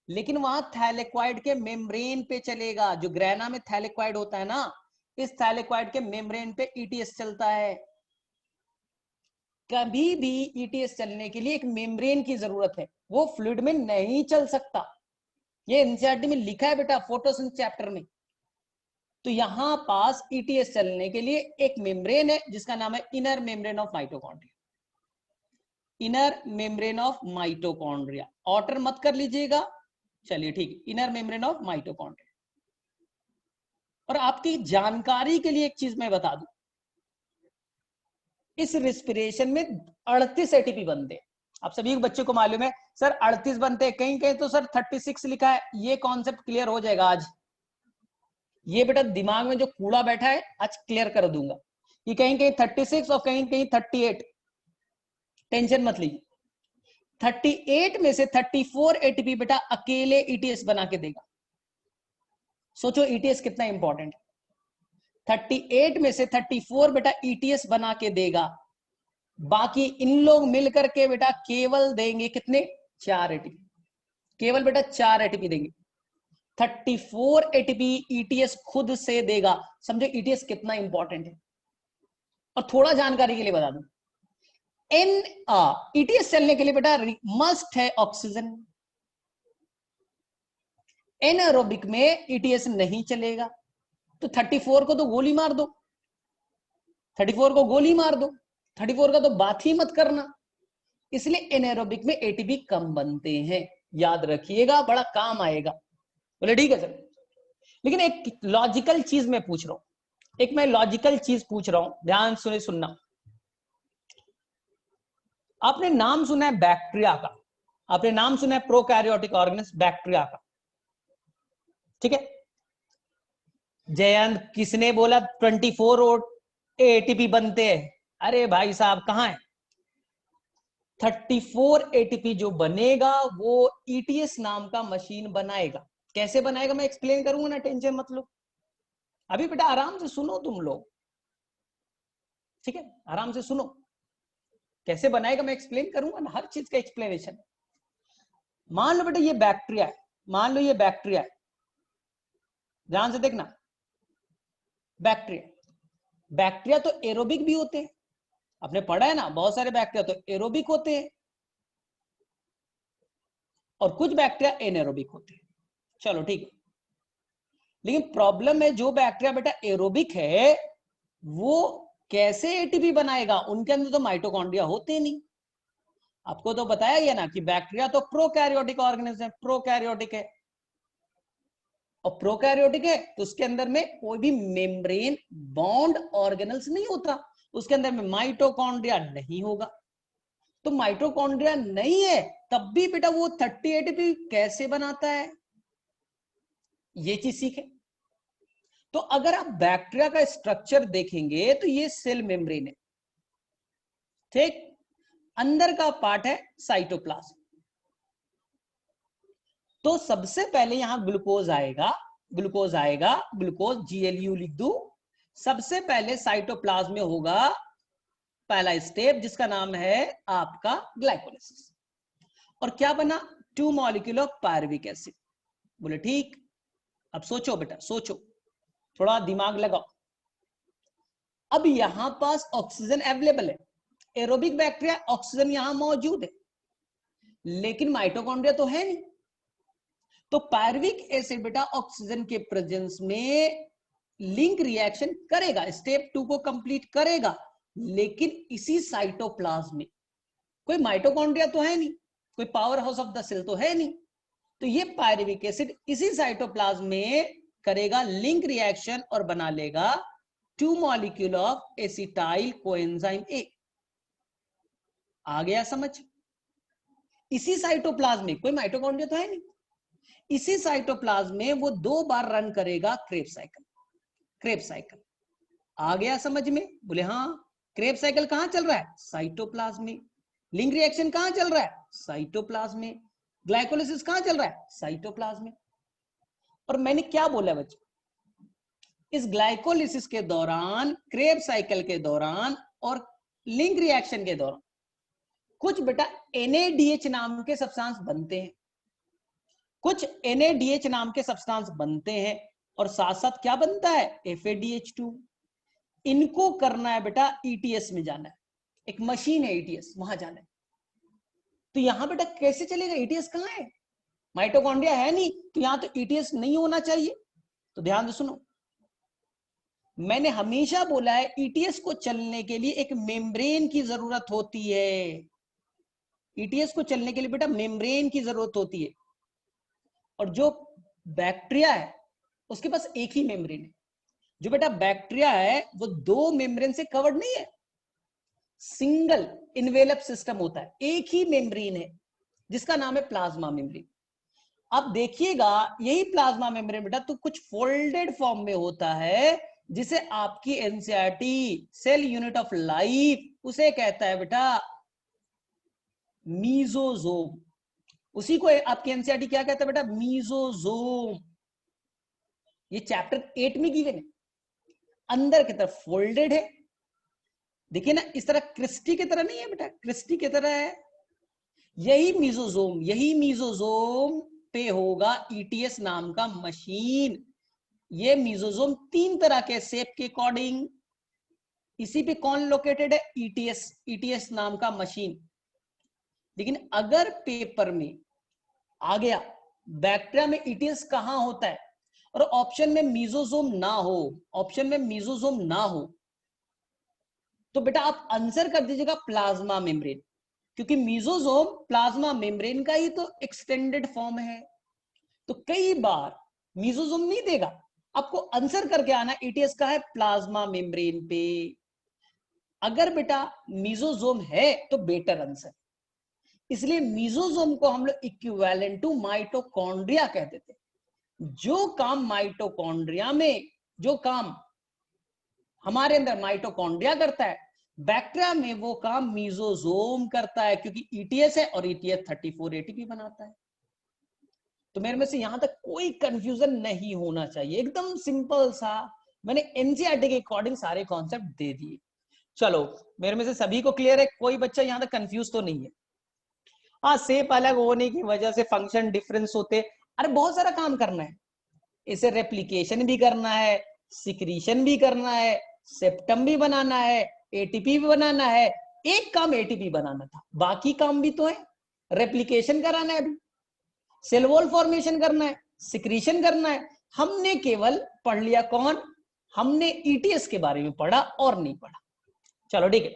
लेकिन वहां थैलेक्वाइड के मेम्ब्रेन पे चलेगा। जो ग्रेना में थैलेक्वाइड होता है ना, इस थैलेक्वाइड के मेम्ब्रेन पे ईटीएस चलता है। कभी भी ईटीएस चलने के लिए एक मेम्ब्रेन की जरूरत है, वो फ्लूइड में नहीं चल सकता। ये एनसीईआरटी में लिखा है बेटा, फोटोसिंथेसिस चैप्टर में। तो यहां पास ईटीएस चलने के लिए एक मेम्ब्रेन है जिसका नाम है inner membrane of mitochondria. Inner membrane of mitochondria, outer मत कर लीजिएगा। चलिए ठीक है, इनर मेम्ब्रेन ऑफ माइटोकॉन्ड्रिया। और आपकी जानकारी के लिए एक चीज मैं बता दूं, इस रेस्पिरेशन में 38 एटीपी बनते हैं। आप सभी बच्चों को मालूम है सर 38 बनते हैं, कहीं कहीं तो सर 36 लिखा है। ये कॉन्सेप्ट क्लियर हो जाएगा आज। ये बेटा दिमाग में जो कूड़ा बैठा है आज क्लियर कर दूंगा, ये कहीं कहीं 36 और कहीं कहीं 38, टेंशन मत लीजिए। 38 में से 34 एटीपी बेटा अकेले ईटीएस बना के देगा। सोचो ईटीएस कितना इंपॉर्टेंट है। 38 में से 34 बेटा ईटीएस बना के देगा, बाकी इन लोग मिलकर के बेटा केवल देंगे कितने, 4 एटीपी, केवल बेटा 4 एटीपी देंगे। 34 एटीपी ईटीएस खुद से देगा। समझो ईटीएस कितना इंपॉर्टेंट है। और थोड़ा जानकारी के लिए बता दूं, ईटीएस चलने के लिए बेटा मस्ट है ऑक्सीजन। एनारोबिक में ईटीएस नहीं चलेगा, तो 34 को तो गोली मार दो, 34 को गोली मार दो, 34 का तो बात ही मत करना। इसलिए एनारोबिक में एटीपी कम बनते हैं, याद रखिएगा, बड़ा काम आएगा। बोले ठीक है सर। लेकिन एक लॉजिकल चीज मैं पूछ रहा हूं, एक मैं लॉजिकल चीज पूछ रहा हूं, ध्यान सुने, सुनना। आपने नाम सुना है बैक्टीरिया का, आपने नाम सुना है प्रोकैरियोटिक ऑर्गेनिज्म बैक्टीरिया का, ठीक है। जयंत किसने बोला 24 एटीपी बनते हैं? अरे भाई साहब कहां है? 34 एटीपी जो बनेगा वो ईटीएस नाम का मशीन बनाएगा। कैसे बनाएगा मैं एक्सप्लेन करूंगा ना, टेंशन मत लो। अभी बेटा आराम से सुनो तुम लोग, ठीक है, आराम से सुनो। कैसे बनाएगा मैं एक्सप्लेन करूंगा ना, हर चीज का एक्सप्लेनेशन। मान लो बेटा ये बैक्टीरिया है, मान लो ये बैक्टीरिया है, ध्यान से देखना। बैक्टीरिया, बैक्टीरिया तो एरोबिक भी होते हैं, आपने पढ़ा है ना, बहुत सारे बैक्टीरिया तो एरोबिक होते हैं और कुछ बैक्टीरिया एनारोबिक होते हैं। चलो ठीक है, लेकिन प्रॉब्लम है जो बैक्टीरिया बेटा एरोबिक है वो कैसे एटीपी बनाएगा? उनके अंदर तो माइटोकॉन्ड्रिया होते नहीं। आपको तो बताया गया ना कि बैक्टीरिया तो प्रोकैरियोटिक ऑर्गेनिज्म है, प्रोकैरियोटिक है। और प्रोकैरियोटिक है तो उसके अंदर में कोई भी मेम्ब्रेन बॉन्ड ऑर्गेनल्स नहीं होता, उसके अंदर में माइटोकॉन्ड्रिया नहीं होगा। तो माइटोकॉन्ड्रिया नहीं है तब भी बेटा वो 30 एटीपी कैसे बनाता है, ये चीज सीखे। तो अगर आप बैक्टीरिया का स्ट्रक्चर देखेंगे तो ये सेल मेम्ब्रेन है, ठीक। अंदर का पार्ट है साइटोप्लाज्म। तो सबसे पहले यहां ग्लूकोज आएगा, ग्लूकोज GLU लिख दू। सबसे पहले साइटोप्लाज्म में होगा पहला स्टेप जिसका नाम है आपका ग्लाइकोलाइसिस। और क्या बना, 2 मॉलिक्यूल ऑफ पायरुविक एसिड। बोले ठीक। अब सोचो बेटा, सोचो, थोड़ा दिमाग लगाओ। अब यहां पास ऑक्सीजन अवेलेबल है, एरोबिक बैक्टीरिया ऑक्सीजन यहां मौजूद है, लेकिन माइटोकॉन्ड्रिया तो है नहीं। तो पायरुविक एसिड बेटा ऑक्सीजन के प्रेजेंस में लिंक रिएक्शन करेगा, स्टेप 2 को कंप्लीट करेगा, लेकिन इसी साइटोप्लाज्म में। कोई माइटोकॉन्ड्रिया तो है नहीं, कोई power house of the cell तो है नहीं। तो ये पायरुविक एसिड इसी साइटोप्लाज्म में करेगा लिंक रिएक्शन और बना लेगा 2 molecule of acetyl coenzyme A. आ गया समझ? इसी साइटोप्लाज्म में, कोई माइटोकॉन्ड्रिया तो है नहीं, इसी साइटोप्लाज्म में वो 2 बार रन करेगा क्रेब्स साइकिल। क्रेब्स साइकिल आ गया समझ में? बोले हाँ। क्रेब्स साइकिल कहां चल रहा है? साइटोप्लाज्म में। लिंक रिएक्शन कहां चल रहा है? साइटोप्लाज्म में। ग्लाइकोलाइसिस कहां चल रहा है? साइटोप्लाज्म में। और मैंने क्या बोला बच्चों, इस ग्लाइकोलिसिस के दौरान, क्रेब्स साइकिल के दौरान और लिंक रिएक्शन के दौरान कुछ बेटा NADH नाम के सब्सटेंस बनते हैं, कुछ NADH नाम के सब्सटेंस बनते हैं, और साथ साथ क्या बनता है? FADH2। इनको करना है बेटा ETS में जाना है, एक मशीन है ETS, वहां जाना है। तो यहां बेटा कैसे चलेगा? ETS कहां है? माइटोकॉन्ड्रिया है नहीं, तो यहां तो ETS नहीं होना चाहिए। तो ध्यान से सुनो, मैंने हमेशा बोला है ETS को चलने के लिए एक मेम्ब्रेन की जरूरत होती है। ETS को चलने के लिए बेटा मेम्ब्रेन की जरूरत होती है, और जो बैक्टीरिया है उसके पास एक ही मेम्ब्रेन है। जो बेटा बैक्टीरिया है वो 2 मेम्ब्रेन से कवर्ड नहीं है, सिंगल इनवेलप सिस्टम होता है, एक ही मेम्ब्रेन है जिसका नाम है प्लाज्मा मेम्ब्रेन। अब देखिएगा यही प्लाज्मा मेम्ब्रेन बेटा तो कुछ फोल्डेड फॉर्म में होता है, जिसे आपकी NCERT cell unit of life उसे कहता है बेटा मीजोजोम। उसी को आपकी एनसीईआरटी क्या कहता है बेटा? मीजोजोम। ये चैप्टर 8 में गिवन है। अंदर की तरफ फोल्डेड है, देखिए ना, इस तरह क्रिस्टी की तरह नहीं है बेटा, क्रिस्टी की तरह है। यही मीजोजोम पे होगा ETS नाम का मशीन। ये मीजोजोम 3 तरह के शेप के अकॉर्डिंग, इसी पे कौन लोकेटेड है? ETS नाम का मशीन। लेकिन अगर पेपर में आ गया बैक्टीरिया में ETS कहां होता है, और ऑप्शन में मीजोजोम ना हो, ऑप्शन में मीजोजोम ना हो, तो बेटा आप आंसर कर दीजिएगा प्लाज्मा मेम्ब्रेन, क्योंकि मीजोजोम प्लाज्मा मेम्ब्रेन का ही तो एक्सटेंडेड फॉर्म है। तो कई बार मीजोजोम नहीं देगा, आपको आंसर करके आना ETS का है प्लाज्मा मेम्ब्रेन पे। अगर बेटा मीजोजोम है तो बेटर आंसर, इसलिए मीजोजोम को हम लोग इक्विवेलेंट टू माइटोकॉन्ड्रिया कहते थे। जो काम माइटोकॉन्ड्रिया में, जो काम हमारे अंदर माइटोकॉन्ड्रिया करता है, बैक्टीरिया में वो काम मीजोजोम करता है, क्योंकि ETS है और ETS 34 ATP बनाता है। तो मेरे में से यहां तक कोई कंफ्यूजन नहीं होना चाहिए, एकदम सिंपल सा मैंने एनसीईआरटी के अकॉर्डिंग सारे कॉन्सेप्ट दे दिए। चलो मेरे में से सभी को क्लियर है, कोई बच्चा यहां तक कंफ्यूज तो नहीं है? हाँ, शेप अलग होने की वजह से फंक्शन डिफरेंस होते, अरे बहुत सारा काम करना है, इसे रेप्लिकेशन भी करना है, सिक्रीशन भी करना है, सेप्टम भी बनाना है, एटीपी भी बनाना है। एक काम एटीपी बनाना था, बाकी काम भी तो है, रेप्लिकेशन कराना है, अभी सेल वॉल फॉर्मेशन करना है, सिक्रीशन करना है। हमने केवल पढ़ लिया कौन? हमने ETS के बारे में पढ़ा और नहीं पढ़ा। चलो ठीक है,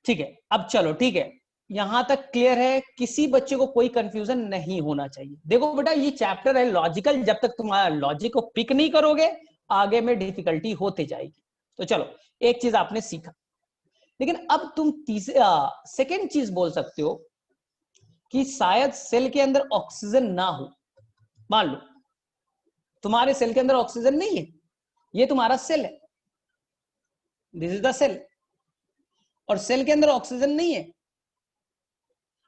ठीक है। अब चलो ठीक है, यहां तक क्लियर है? किसी बच्चे को कोई कंफ्यूजन नहीं होना चाहिए। देखो बेटा, ये चैप्टर है लॉजिकल, जब तक तुम्हारा लॉजिक को पिक नहीं करोगे आगे में डिफिकल्टी होती जाएगी। तो चलो, एक चीज आपने सीखा, लेकिन अब तुम सेकेंड चीज बोल सकते हो कि शायद सेल के अंदर ऑक्सीजन ना हो। मान लो तुम्हारे सेल के अंदर ऑक्सीजन नहीं है, ये तुम्हारा सेल है, दिस इज द सेल, और सेल के अंदर ऑक्सीजन नहीं है।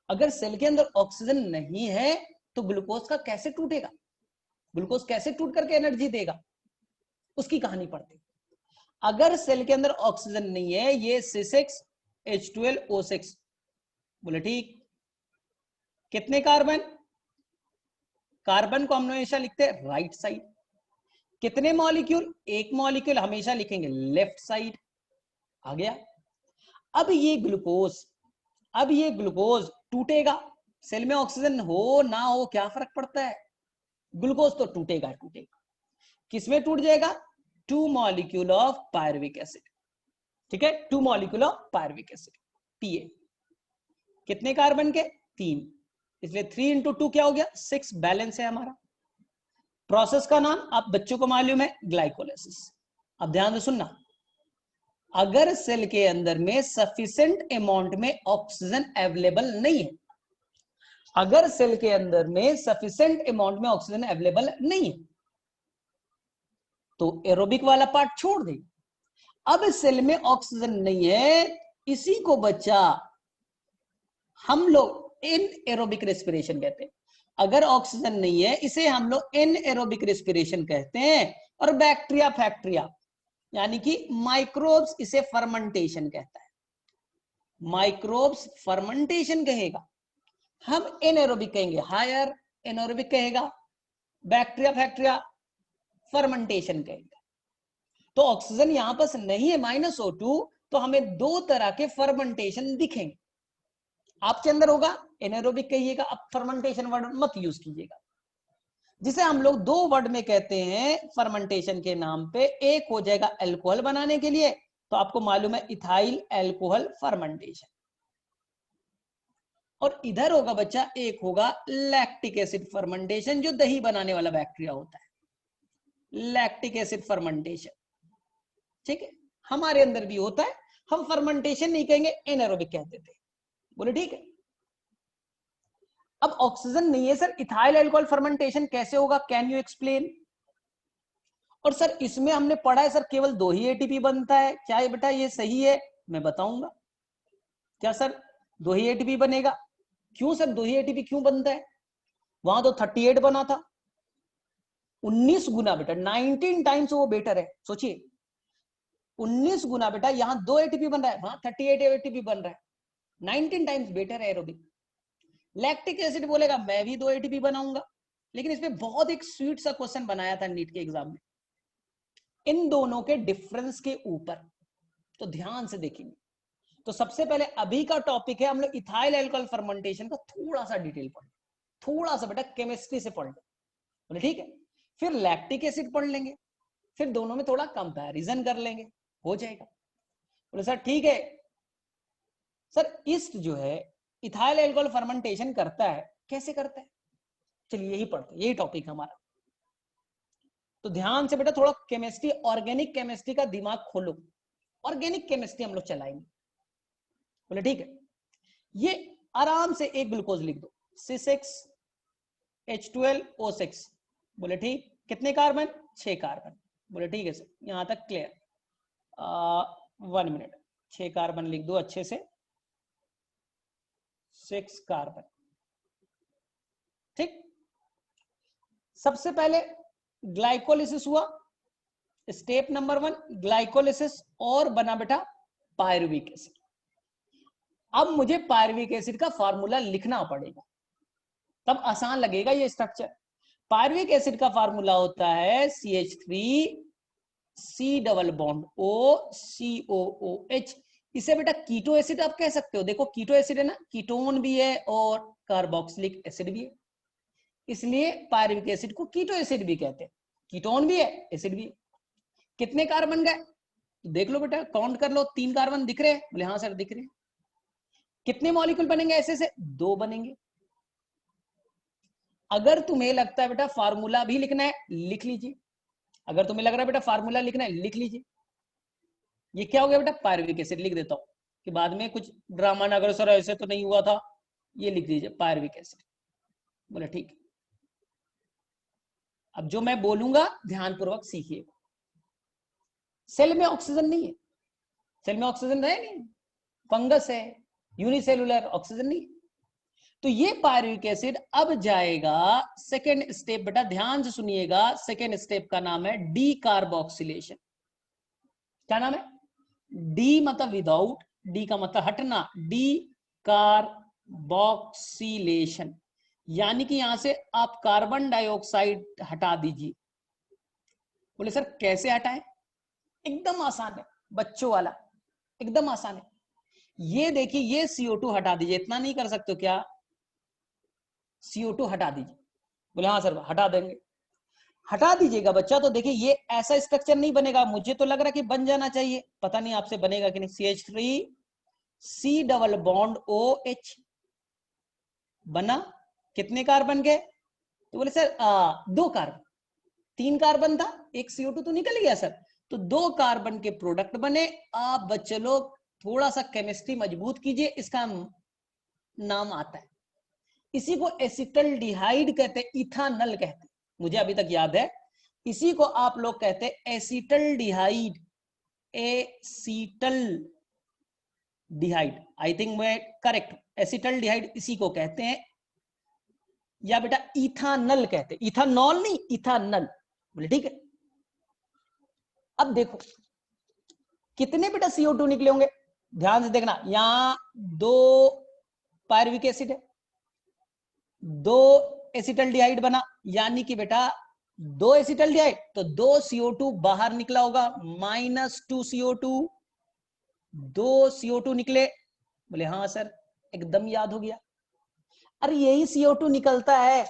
अगर सेल के अंदर ऑक्सीजन नहीं है तो ग्लूकोज का कैसे टूटेगा? ग्लूकोज कैसे टूट करके एनर्जी देगा? उसकी कहानी पढ़ते। अगर सेल के अंदर ऑक्सीजन नहीं है, ये C6H12O6, बोले ठीक। कितने कार्बन? कार्बन को हम हमेशा लिखते हैं राइट साइड। कितने मॉलिक्यूल? एक मॉलिक्यूल हमेशा लिखेंगे लेफ्ट साइड। आ गया। अब ये ग्लूकोज टूटेगा। सेल में ऑक्सीजन हो ना हो क्या फर्क पड़ता है? ग्लूकोज तो टूटेगा टूटेगा। किसमें टूट जाएगा? 2 मॉलिक्यूल ऑफ पायरुविक एसिड। ठीक है, 2 molecule of pyruvic acid, Pa। कितने कार्बन के? 3, इसलिए 3 × 2 क्या हो गया? 6। बैलेंस है हमारा। प्रोसेस का नाम आप बच्चों को मालूम है, ग्लाइकोलाइसिस। अब ध्यान से सुनना, अगर सेल के अंदर में सफिशिएंट अमाउंट में ऑक्सीजन अवेलेबल नहीं है, अगर सेल के अंदर में सफिशिएंट अमाउंट में ऑक्सीजन अवेलेबल नहीं है तो एरोबिक वाला पार्ट छोड़ दे। अब सेल में ऑक्सीजन नहीं है, इसी को बच्चा हम लोग इन एरोबिक रेस्पिरेशन कहते हैं। अगर ऑक्सीजन नहीं है, इसे हम लोग इन एरोबिक रेस्पिरेशन कहते हैं। और बैक्टीरिया फैक्ट्रिया यानी कि माइक्रोब्स इसे फर्मेंटेशन कहता है। माइक्रोब्स फर्मेंटेशन कहेगा, हम एनएरोबिक कहेंगे, हायर एनएरोबिक कहेगा, बैक्टीरिया फैक्ट्रिया फर्मेंटेशन कहेगा। तो ऑक्सीजन यहां पर नहीं है -O2, तो हमें 2 तरह के फर्मेंटेशन दिखेंगे। आपके अंदर होगा एनएरोबिक कहिएगा, अब फर्मेंटेशन वर्ड मत यूज कीजिएगा। जिसे हम लोग 2 वर्ड में कहते हैं फर्मेंटेशन के नाम पे। एक हो जाएगा अल्कोहल बनाने के लिए, तो आपको मालूम है इथाइल अल्कोहल फर्मेंटेशन, और इधर होगा बच्चा, एक होगा लैक्टिक एसिड फर्मेंटेशन, जो दही बनाने वाला बैक्टीरिया होता है, लैक्टिक एसिड फर्मेंटेशन। ठीक है, हमारे अंदर भी होता है, हम फर्मेंटेशन नहीं कहेंगे, एनारोबिक कहते थे। बोले ठीक है। अब ऑक्सीजन नहीं है सर, इथाइल अल्कोहल फर्मेंटेशन कैसे होगा? Can you explain? और सर इसमें हमने पढ़ा है सर केवल 2 ही एटीपी बनता है, क्या ये बेटा ये सही है? मैं बताऊंगा। क्या सर 2 ही एटीपी बनेगा? क्यों सर 2 ही एटीपी क्यों बनता है? वहां तो 38 बना था। 19 गुना बेटा, 19 टाइम्स वो बेटर है। सोचिए 19 गुना बेटा, यहां 2 एटीपी बन रहा है, वहां 38 एटीपी बन रहा है, 19 टाइम्स बेटर है एरोबिक। लैक्टिक एसिड बोलेगा मैं भी 2 एटीपी बनाऊंगा, लेकिन इसमें बहुत एक स्वीट सा क्वेश्चन बनाया था नीट के एग्जाम में इन दोनों के डिफरेंस के ऊपर, तो ध्यान से देखेंगे। तो सबसे पहले अभी का टॉपिक है, हम लोग इथाइल अल्कोहल फर्मेंटेशन का थोड़ा सा डिटेल पढ़, थोड़ा सा बेटा केमिस्ट्री से पढ़ ले, ठीक है। फिर लैक्टिक एसिड पढ़ लेंगे, फिर दोनों में थोड़ा कंपैरिजन कर लेंगे, हो जाएगा। बोले सर ठीक है। सर ईस्ट जो है इथाइल अल्कोहल फर्मेंटेशन करता है, कैसे करता है? चलिए यही पढ़ते, यही टॉपिक हमारा। तो ध्यान से बेटा थोड़ा केमिस्ट्री, ऑर्गेनिक केमिस्ट्री का दिमाग खोलो, ऑर्गेनिक केमिस्ट्री हम लोग चलाएंगे। बोले ठीक है। ये आराम से एक ग्लूकोज लिख दो, C6H12O6। बोले ठीक। कितने कार्बन? 6 कार्बन। बोले ठीक है सर, यहां तक क्लियर? 1 मिनट, 6 कार्बन लिख दो अच्छे से, 6 कार्बन। ठीक। सबसे पहले ग्लाइकोलिसिस हुआ, स्टेप नंबर 1 ग्लाइकोलिसिस, और बना बेटा पायरुविक एसिड। अब मुझे पायरुविक एसिड का फॉर्मूला लिखना पड़ेगा, तब आसान लगेगा ये स्ट्रक्चर। पायरुविक एसिड का फॉर्मूला होता है CH3C डबल बॉन्ड OCOOH। इसे बेटा कीटो एसिड आप कह सकते हो। देखो कीटो एसिड है ना, कीटोन भी है और कार्बोक्सिलिक एसिड भी है, इसलिए पायरुविक एसिड को कीटो एसिड भी कहते हैं। कीटोन भी है, एसिड भी है। कितने कार्बन गए? तो देख लो बेटा, काउंट कर लो, 3 कार्बन दिख रहे हैं? बोले हाँ सर दिख रहे हैं। कितने मॉलिक्यूल बनेंगे ऐसे से? 2 बनेंगे। अगर तुम्हें लगता है बेटा फार्मूला भी लिखना है, लिख लीजिए। अगर तुम्हें लग रहा है बेटा फार्मूला लिखना है, लिख लीजिए। ये क्या हो गया बेटा? Pyruvic acid. लिख देता हूं कि बाद में कुछ ड्रामा ना करो, सर ऐसे तो नहीं हुआ था। ये लिख दीजिए पायरुविक एसिड। बोले ठीक। अब जो मैं बोलूंगा ध्यानपूर्वक सीखिए। सेल में ऑक्सीजन नहीं है, सेल में ऑक्सीजन है नहीं, फंगस है, यूनिसेलुलर, ऑक्सीजन नहीं। तो ये पायरुविक एसिड अब जाएगा सेकेंड स्टेप। बेटा ध्यान से सुनिएगा, सेकेंड स्टेप का नाम है डी कार्बोक्सिलेशन। क्या नाम है? डी मतलब विदाउट, डी का मतलब हटना, डी कार्बोक्सिलेशन। यानी कि यहां से आप कार्बन डाइऑक्साइड हटा दीजिए। बोले सर कैसे हटाएं? एकदम आसान है, बच्चों वाला, एकदम आसान है। ये देखिए, ये CO2 हटा दीजिए। इतना नहीं कर सकते क्या? CO2 हटा दीजिए। बोले हाँ सर हटा देंगे। हटा दीजिएगा बच्चा, तो देखिए ये ऐसा स्ट्रक्चर नहीं बनेगा। मुझे तो लग रहा है कि बन जाना चाहिए, पता नहीं आपसे बनेगा कि नहीं। CH3 C double bond OH बना। कितने कार्बन के? तो बोले सर 2 कार्बन। 3 कार्बन था, एक CO2 तो निकल गया सर। तो 2 कार्बन के प्रोडक्ट बने। आप बच्चे लोग थोड़ा सा केमिस्ट्री मजबूत कीजिए, इसका नाम आता है, इसी को एसिटल्डिहाइड कहते हैं, इथानल कहते हैं। मुझे अभी तक याद है, इसी को आप लोग कहते हैं एसिटल्डिहाइड। एसिटल डिहाइड, आई थिंक मैं करेक्ट। एसिटल्डिहाइड इसी को कहते हैं, या बेटा इथानल कहते हैं। इथानॉल नहीं, इथानल। बोले ठीक है। अब देखो कितने बेटा CO2 निकले होंगे, ध्यान से देखना। यहां 2 पायरुविक एसिड है, 2 एसिटल्डिहाइड बना, यानी कि बेटा 2 एसिटल्डिहाइड, तो 2 CO2 बाहर निकला होगा, -2 CO2। 2 CO2 निकले। बोले हाँ सर एकदम याद हो गया। अरे यही CO2 निकलता है,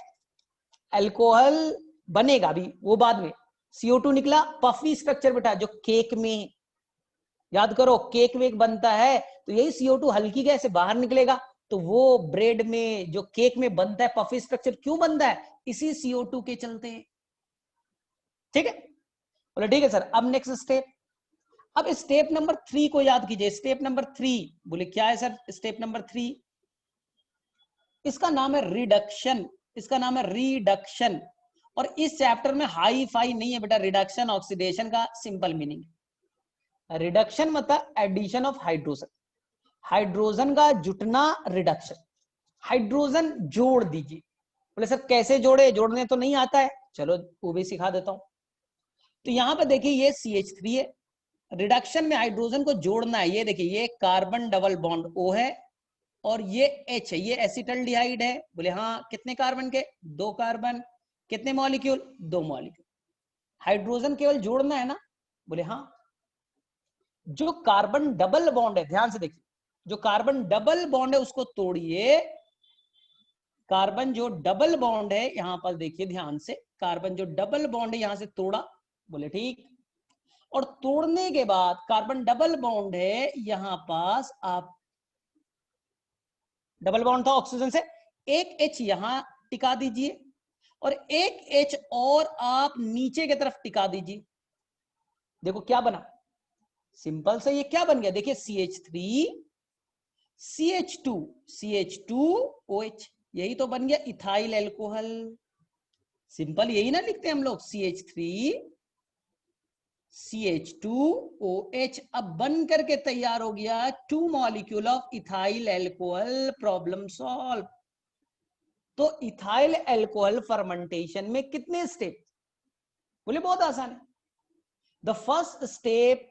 अल्कोहल बनेगा अभी, वो बाद में। CO2 निकला, पफी स्ट्रक्चर बेटा जो केक में, याद करो केक वेक बनता है, तो यही CO2 हल्की गैस से बाहर निकलेगा। तो वो ब्रेड में जो केक में बनता है पफी स्ट्रक्चर, क्यों बनता है? इसी CO2 के चलते। ठीक है, बोले ठीक है सर। अब नेक्स्ट स्टेप, अब स्टेप नंबर 3 को याद कीजिए। स्टेप नंबर 3, बोले क्या है सर स्टेप नंबर 3? इसका नाम है रिडक्शन। इसका नाम है रिडक्शन। और इस चैप्टर में हाई फाई नहीं है बेटा। रिडक्शन ऑक्सीडेशन का सिंपल मीनिंग, रिडक्शन मतलब एडिशन ऑफ हाइड्रोजन, हाइड्रोजन का जुटना, रिडक्शन। हाइड्रोजन जोड़ दीजिए। बोले सर कैसे जोड़े? जोड़ने तो नहीं आता है, चलो वो भी सिखा देता हूं। तो यहां पर देखिए ये CH3 है, रिडक्शन में हाइड्रोजन को जोड़ना है। ये देखिए ये कार्बन डबल बॉन्ड O है, और ये H है, ये एसिटल्डिहाइड है। बोले हाँ कितने कार्बन के? 2 कार्बन। कितने मॉलिक्यूल? 2 मॉलिक्यूल। हाइड्रोजन केवल जोड़ना है ना? बोले हाँ। जो कार्बन डबल बॉन्ड है, ध्यान से देखिए, जो कार्बन डबल बॉन्ड है उसको तोड़िए। कार्बन जो डबल बॉन्ड है, यहां पर देखिए ध्यान से, कार्बन जो डबल बॉन्ड है यहां से तोड़ा। बोले ठीक। और तोड़ने के बाद कार्बन डबल बॉन्ड है यहां पास, आप डबल बॉन्ड था ऑक्सीजन से, एक H यहां टिका दीजिए, और एक H और आप नीचे की तरफ टिका दीजिए। देखो क्या बना, सिंपल से ये क्या बन गया? देखिए CH3 CH2 CH2OH, यही तो बन गया इथाइल एल्कोहल। सिंपल यही ना लिखते हैं हम लोग, CH3 CH2OH। अब बन करके तैयार हो गया 2 molecule of ethyl alcohol. Problem solve. तो इथाइल एल्कोहल फर्मेंटेशन में कितने स्टेप? बोले बहुत आसान है। द फर्स्ट स्टेप,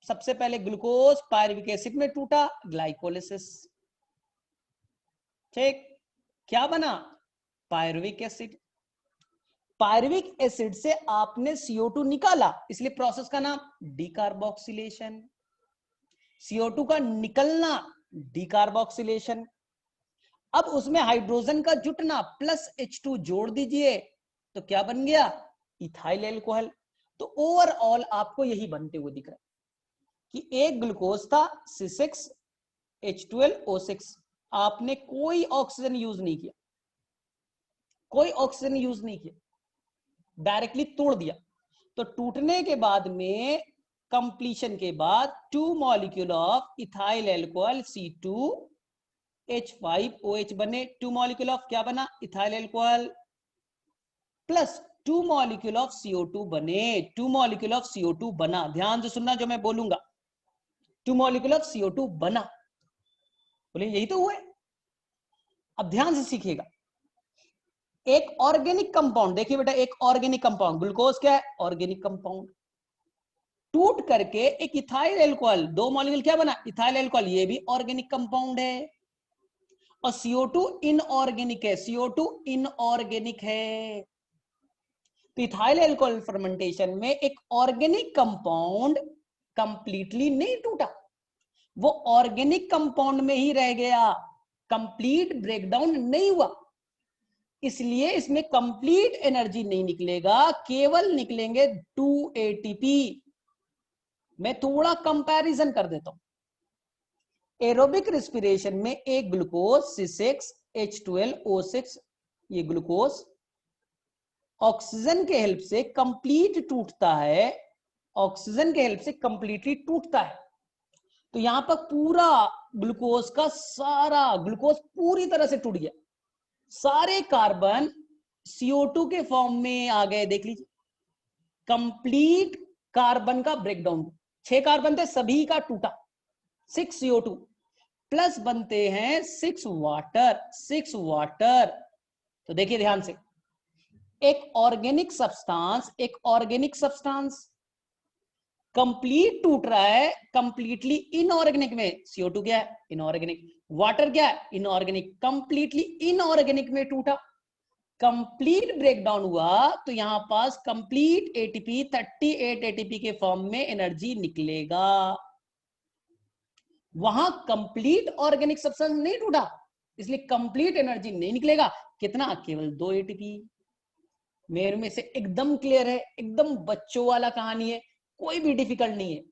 सबसे पहले ग्लूकोज पायरुविक एसिड में टूटा, ग्लाइकोलिसिस। ठीक, क्या बना? Pyruvic acid. पायरुविक एसिड से आपने CO2 निकाला, इसलिए प्रोसेस का नाम डीकार्बोक्सिलेशन। CO2 का निकलना, डीकार्बोक्सिलेशन। अब उसमें हाइड्रोजन का जुटना, +H2 जोड़ दीजिए, तो क्या बन गया? Ethyl alcohol. तो ओवरऑल आपको यही बनते हुए दिख रहा है कि एक ग्लूकोज था C6H12O6, आपने कोई ऑक्सीजन यूज नहीं किया, कोई ऑक्सीजन यूज नहीं किया, डायरेक्टली तोड़ दिया। तो टूटने के बाद में, कंप्लीशन के बाद, 2 molecule of ethyl alcohol C2H5OH बने। 2 मॉलिक्यूल ऑफ क्या बना? Ethyl alcohol plus 2 molecule of CO2 बने। 2 मॉलिक्यूल ऑफ CO2 बना, ध्यान से सुनना जो मैं बोलूंगा। 2 मॉलिक्यूल ऑफ CO2 बना, बोले यही तो हुआ है। अब ध्यान से सीखिएगा, एक ऑर्गेनिक कंपाउंड, देखिए बेटा, एक ऑर्गेनिक कंपाउंड, ग्लूकोज क्या है? Organic compound. टूट करके एक इथाइल एल्कोहल, 2 मॉलिक्यूल क्या बना? इथाइल एल्कोहल, ये भी ऑर्गेनिक कंपाउंड है। और CO2 इनऑर्गेनिक है, CO2 इनऑर्गेनिक है। तो इथाइल एल्कोहल फर्मेंटेशन में एक ऑर्गेनिक कंपाउंड कंप्लीटली नहीं टूटा, वो ऑर्गेनिक कंपाउंड में ही रह गया, कंप्लीट ब्रेकडाउन नहीं हुआ। इसलिए इसमें कंप्लीट एनर्जी नहीं निकलेगा, केवल निकलेंगे 2 ATP। मैं थोड़ा कंपैरिजन कर देता हूं। एरोबिक रेस्पिरेशन में एक ग्लूकोज C6H12O6, ये ग्लूकोज ऑक्सीजन के हेल्प से कंप्लीट टूटता है, ऑक्सीजन के हेल्प से कंप्लीटली टूटता है। तो यहां पर पूरा ग्लूकोज का सारा ग्लूकोज पूरी तरह से टूट गया, सारे कार्बन CO2 के फॉर्म में आ गए। देख लीजिए, कंप्लीट कार्बन का ब्रेकडाउन, 6 कार्बन थे, सभी का टूटा। 6 CO2 प्लस बनते हैं 6 वाटर, 6 वाटर। तो देखिए ध्यान से, एक ऑर्गेनिक सब्सटेंस कंप्लीट टूट रहा है, कंप्लीटली इनऑर्गेनिक में। CO2 क्या है? इनऑर्गेनिक। वाटर क्या है? इनऑर्गेनिक। कंप्लीटली इनऑर्गेनिक में टूटा, कंप्लीट ब्रेकडाउन हुआ, तो यहां पास कंप्लीट ATP 38 ATP के फॉर्म में एनर्जी निकलेगा। वहां कंप्लीट ऑर्गेनिक सब्सटेंस नहीं टूटा, इसलिए कंप्लीट एनर्जी नहीं निकलेगा। कितना? केवल 2 ATP। मेरे में से एकदम क्लियर है, एकदम बच्चों वाला कहानी है, कोई भी डिफिकल्ट नहीं है।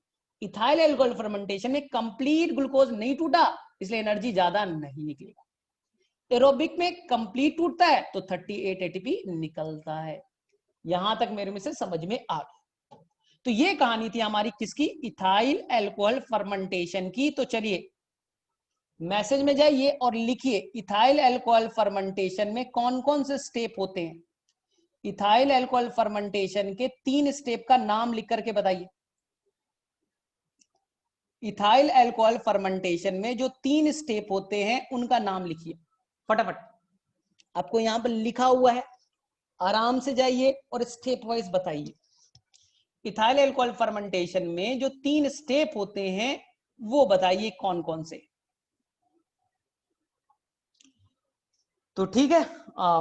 इथाइल एल्कोहल फर्मेंटेशन में कंप्लीट ग्लूकोज नहीं टूटा, इसलिए एनर्जी ज्यादा नहीं निकलेगा। एरोबिक में कंप्लीट टूटता है तो 38 ATP निकलता है। यहां तक मेरे में से समझ में आ गया। तो ये कहानी थी हमारी किसकी? इथाइल एल्कोहल फर्मेंटेशन की। तो चलिए मैसेज में जाइए और लिखिए, इथाइल एल्कोहल फर्मेंटेशन में कौन कौन से स्टेप होते हैं। इथाइल एल्कोहल फर्मेंटेशन के 3 स्टेप का नाम लिख करके बताइए। इथाइल एल्कोहल फर्मेंटेशन में जो 3 स्टेप होते हैं उनका नाम लिखिए फटाफट। आपको यहां पर लिखा हुआ है, आराम से जाइए और स्टेप वाइज बताइए। इथाइल एल्कोहल फर्मेंटेशन में जो 3 स्टेप होते हैं वो बताइए कौन कौन से। तो ठीक है,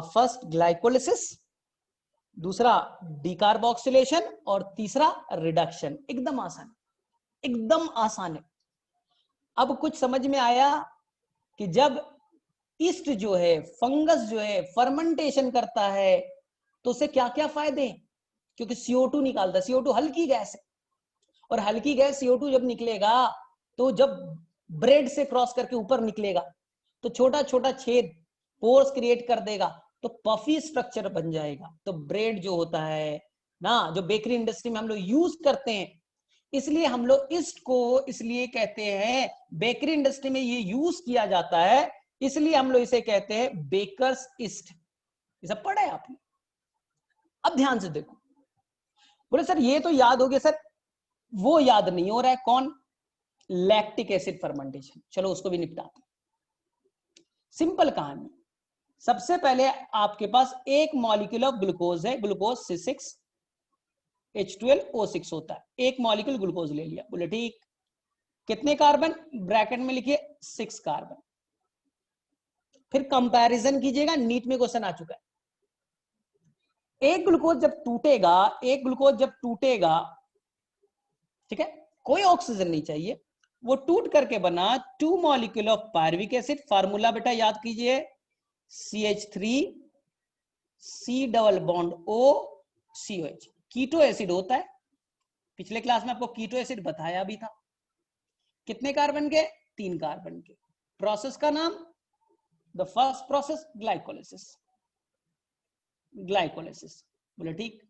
फर्स्ट ग्लाइकोलिसिस, दूसरा डीकार्बोक्सिलेशन और तीसरा रिडक्शन। एकदम आसान, एकदम आसान है। अब कुछ समझ में आया कि जब ईस्ट जो है, फंगस जो है, फर्मेंटेशन करता है तो उसे क्या क्या फायदे हैं? क्योंकि CO2 निकालता है, CO2 हल्की गैस है, और हल्की गैस CO2 जब निकलेगा तो जब ब्रेड से क्रॉस करके ऊपर निकलेगा तो छोटा छोटा छेद, पोर्स क्रिएट कर देगा, तो पफी स्ट्रक्चर बन जाएगा। तो ब्रेड जो होता है ना, जो बेकरी इंडस्ट्री में हम लोग यूज करते हैं, इसलिए हम लोग ईस्ट को इसलिए कहते हैं, बेकरी इंडस्ट्री में ये यूज किया जाता है, इसलिए हम लोग इसे कहते हैं बेकर्स ईस्ट। ये सब पढ़ा है आपने। अब ध्यान से देखो, बोले सर ये तो याद हो गया सर, वो याद नहीं हो रहा है। कौन? Lactic acid fermentation. चलो उसको भी निपटाते। सिंपल कहानी, सबसे पहले आपके पास एक मॉलिक्यूल ऑफ ग्लूकोज है, ग्लूकोज C6H12O6 होता है। एक मॉलिक्यूल ग्लूकोज ले लिया, बोले ठीक, कितने कार्बन? ब्रैकेट में लिखिए 6 कार्बन। फिर कंपैरिजन कीजिएगा, नीट में क्वेश्चन आ चुका है। एक ग्लूकोज जब टूटेगा, ठीक है, कोई ऑक्सीजन नहीं चाहिए, वो टूट करके बना 2 molecule of pyruvic acid. Formula बेटा याद कीजिए, CH3C≡O COH। कीटो एसिड होता है, पिछले क्लास में आपको कीटो एसिड बताया भी था। कितने कार्बन के? 3 कार्बन के। प्रोसेस का नाम the first process glycolysis, glycolysis, बोले ठीक।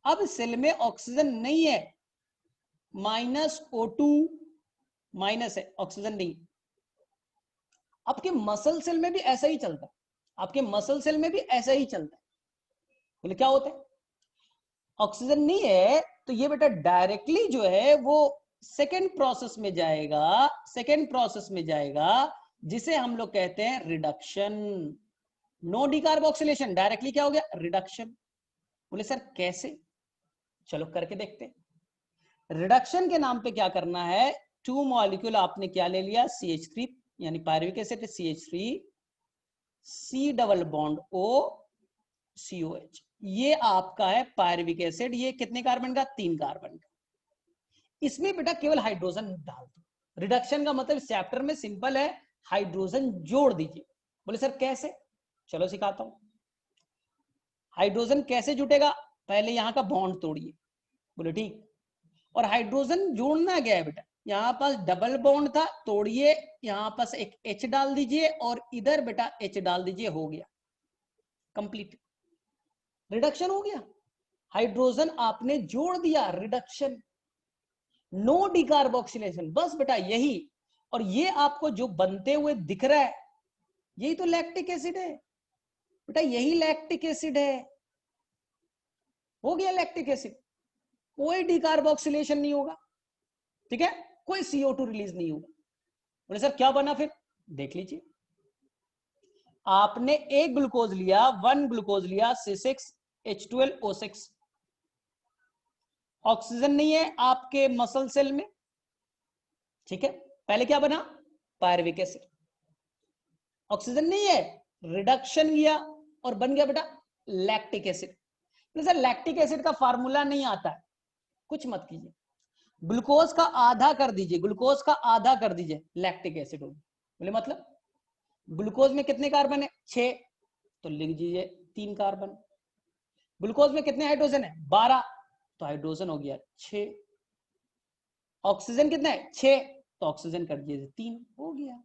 अब सेल में ऑक्सीजन नहीं है, -O2 माइनस है, ऑक्सीजन नहीं। आपके मसल सेल में भी ऐसा ही चलता है, आपके मसल सेल में भी ऐसा ही चलता है। बोले क्या होता है, ऑक्सीजन नहीं है तो ये बेटा डायरेक्टली जो है वो सेकेंड प्रोसेस में जाएगा, सेकेंड प्रोसेस में जाएगा जिसे हम लोग कहते हैं रिडक्शन। नो डिकार्बोक्सिलेशन, डायरेक्टली क्या हो गया, रिडक्शन। बोले सर कैसे, चलो करके देखते हैं। रिडक्शन के नाम पे क्या करना है, 2 मॉलिक्यूल आपने क्या ले लिया, CH3 यानी pyruvic acid CH3, C double bond O COH, ये आपका है पायरुविक एसिड। ये कितने कार्बन का, 3 कार्बन का। इसमें बेटा केवल हाइड्रोजन डाल दो। रिडक्शन का मतलब चैप्टर में सिंपल है, हाइड्रोजन जोड़ दीजिए। बोले सर कैसे, चलो सिखाता हूं। हाइड्रोजन कैसे जुटेगा, पहले यहां का बॉन्ड तोड़िए। बोले ठीक। और हाइड्रोजन जोड़ना क्या है बेटा, यहां पास डबल बॉन्ड था, तोड़िए, यहां पास एक H डाल दीजिए और इधर बेटा H डाल दीजिए, हो गया कंप्लीट, रिडक्शन हो गया। हाइड्रोजन आपने जोड़ दिया, रिडक्शन। नो डिकार्बोक्सिलेशन, बस बेटा यही। और ये आपको जो बनते हुए दिख रहा है यही तो लैक्टिक एसिड है बेटा, यही लैक्टिक एसिड है। हो गया लैक्टिक एसिड, कोई डिकार्बोक्सिलेशन नहीं होगा, ठीक है, कोई CO2 रिलीज नहीं होगा। बोले सर क्या बना फिर, देख लीजिए। आपने एक ग्लूकोज लिया, 1 ग्लूकोज लिया, C6H12O6, ऑक्सीजन नहीं है आपके मसल सेल में, ठीक है। पहले क्या बना, पायरुविक एसिड। ऑक्सीजन नहीं है, रिडक्शन किया और बन गया बेटा lactic acid. Sir lactic acid का फार्मूला नहीं आता है, कुछ मत कीजिए, ग्लूकोज का आधा कर दीजिए, ग्लूकोज का आधा कर दीजिए, लैक्टिक एसिड होगी। बोले मतलब, ग्लूकोज में कितने कार्बन है, 6, तो लिख दीजिए 3 कार्बन। ग्लूकोज में कितने हाइड्रोजन है, 12, तो हाइड्रोजन हो गया 6। ऑक्सीजन कितना है, 6, तो ऑक्सीजन कर दीजिए 3, हो गया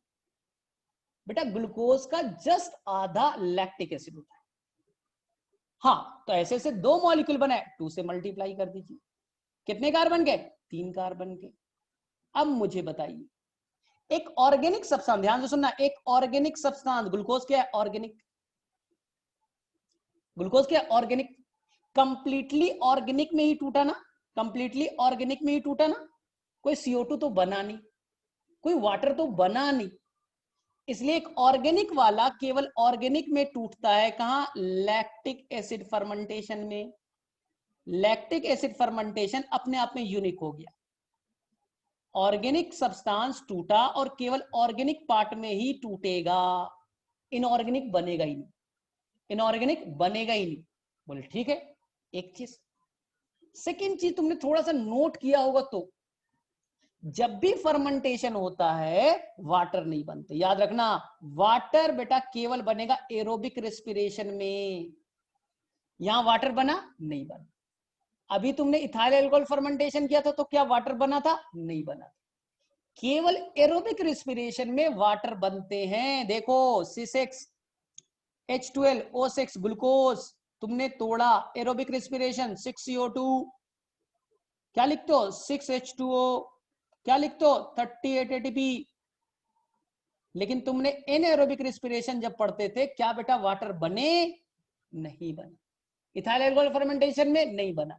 बेटा। ग्लूकोज का जस्ट आधा लैक्टिक एसिड होता है। हाँ, तो ऐसे ऐसे 2 मॉलिक्यूल बनाए, 2 से मल्टीप्लाई कर दीजिए, कितने कार्बन के, 3 कार्बन के। अब मुझे बताइए, एक ऑर्गेनिक सब्सटेंस, ध्यान से सुनना, एक ऑर्गेनिक सब्सटेंस, ग्लूकोज क्या है, ऑर्गेनिक, ग्लूकोज क्या है, ऑर्गेनिक, कंप्लीटली ऑर्गेनिक में ही टूटा ना, कंप्लीटली ऑर्गेनिक में ही टूटा ना, कोई CO2 तो बना नहीं, कोई वाटर तो बना नहीं, इसलिए एक ऑर्गेनिक वाला केवल ऑर्गेनिक में टूटता है, कहां, लैक्टिक एसिड फर्मेंटेशन में। लैक्टिक एसिड फर्मेंटेशन अपने आप में यूनिक हो गया, ऑर्गेनिक सब्सटेंस टूटा और केवल ऑर्गेनिक पार्ट में ही टूटेगा, इनऑर्गेनिक बनेगा ही नहीं, इनऑर्गेनिक बनेगा ही नहीं। बोले ठीक है, एक चीज। सेकेंड चीज तुमने थोड़ा सा नोट किया होगा, तो जब भी फर्मेंटेशन होता है वाटर नहीं बनते, याद रखना, वाटर बेटा केवल बनेगा एरोबिक रेस्पिरेशन में, यहां वाटर बना नहीं बना। अभी तुमने इथाइल अल्कोहल फर्मेंटेशन किया था तो क्या वाटर बना था, नहीं बना। केवल एरोबिक रेस्पिरेशन में वाटर बनते हैं। देखो C6H12O6 ग्लूकोज तुमने तोड़ा, एरोबिक रेस्पिरेशन 6CO2, क्या लिखते हो 6H2O, क्या लिखते हो 38 ATP। लेकिन तुमने एनएरोबिक रेस्पिरेशन जब पढ़ते थे, क्या बेटा वाटर बने, नहीं बना। इथाइल अल्कोहल फर्मेंटेशन में नहीं बना,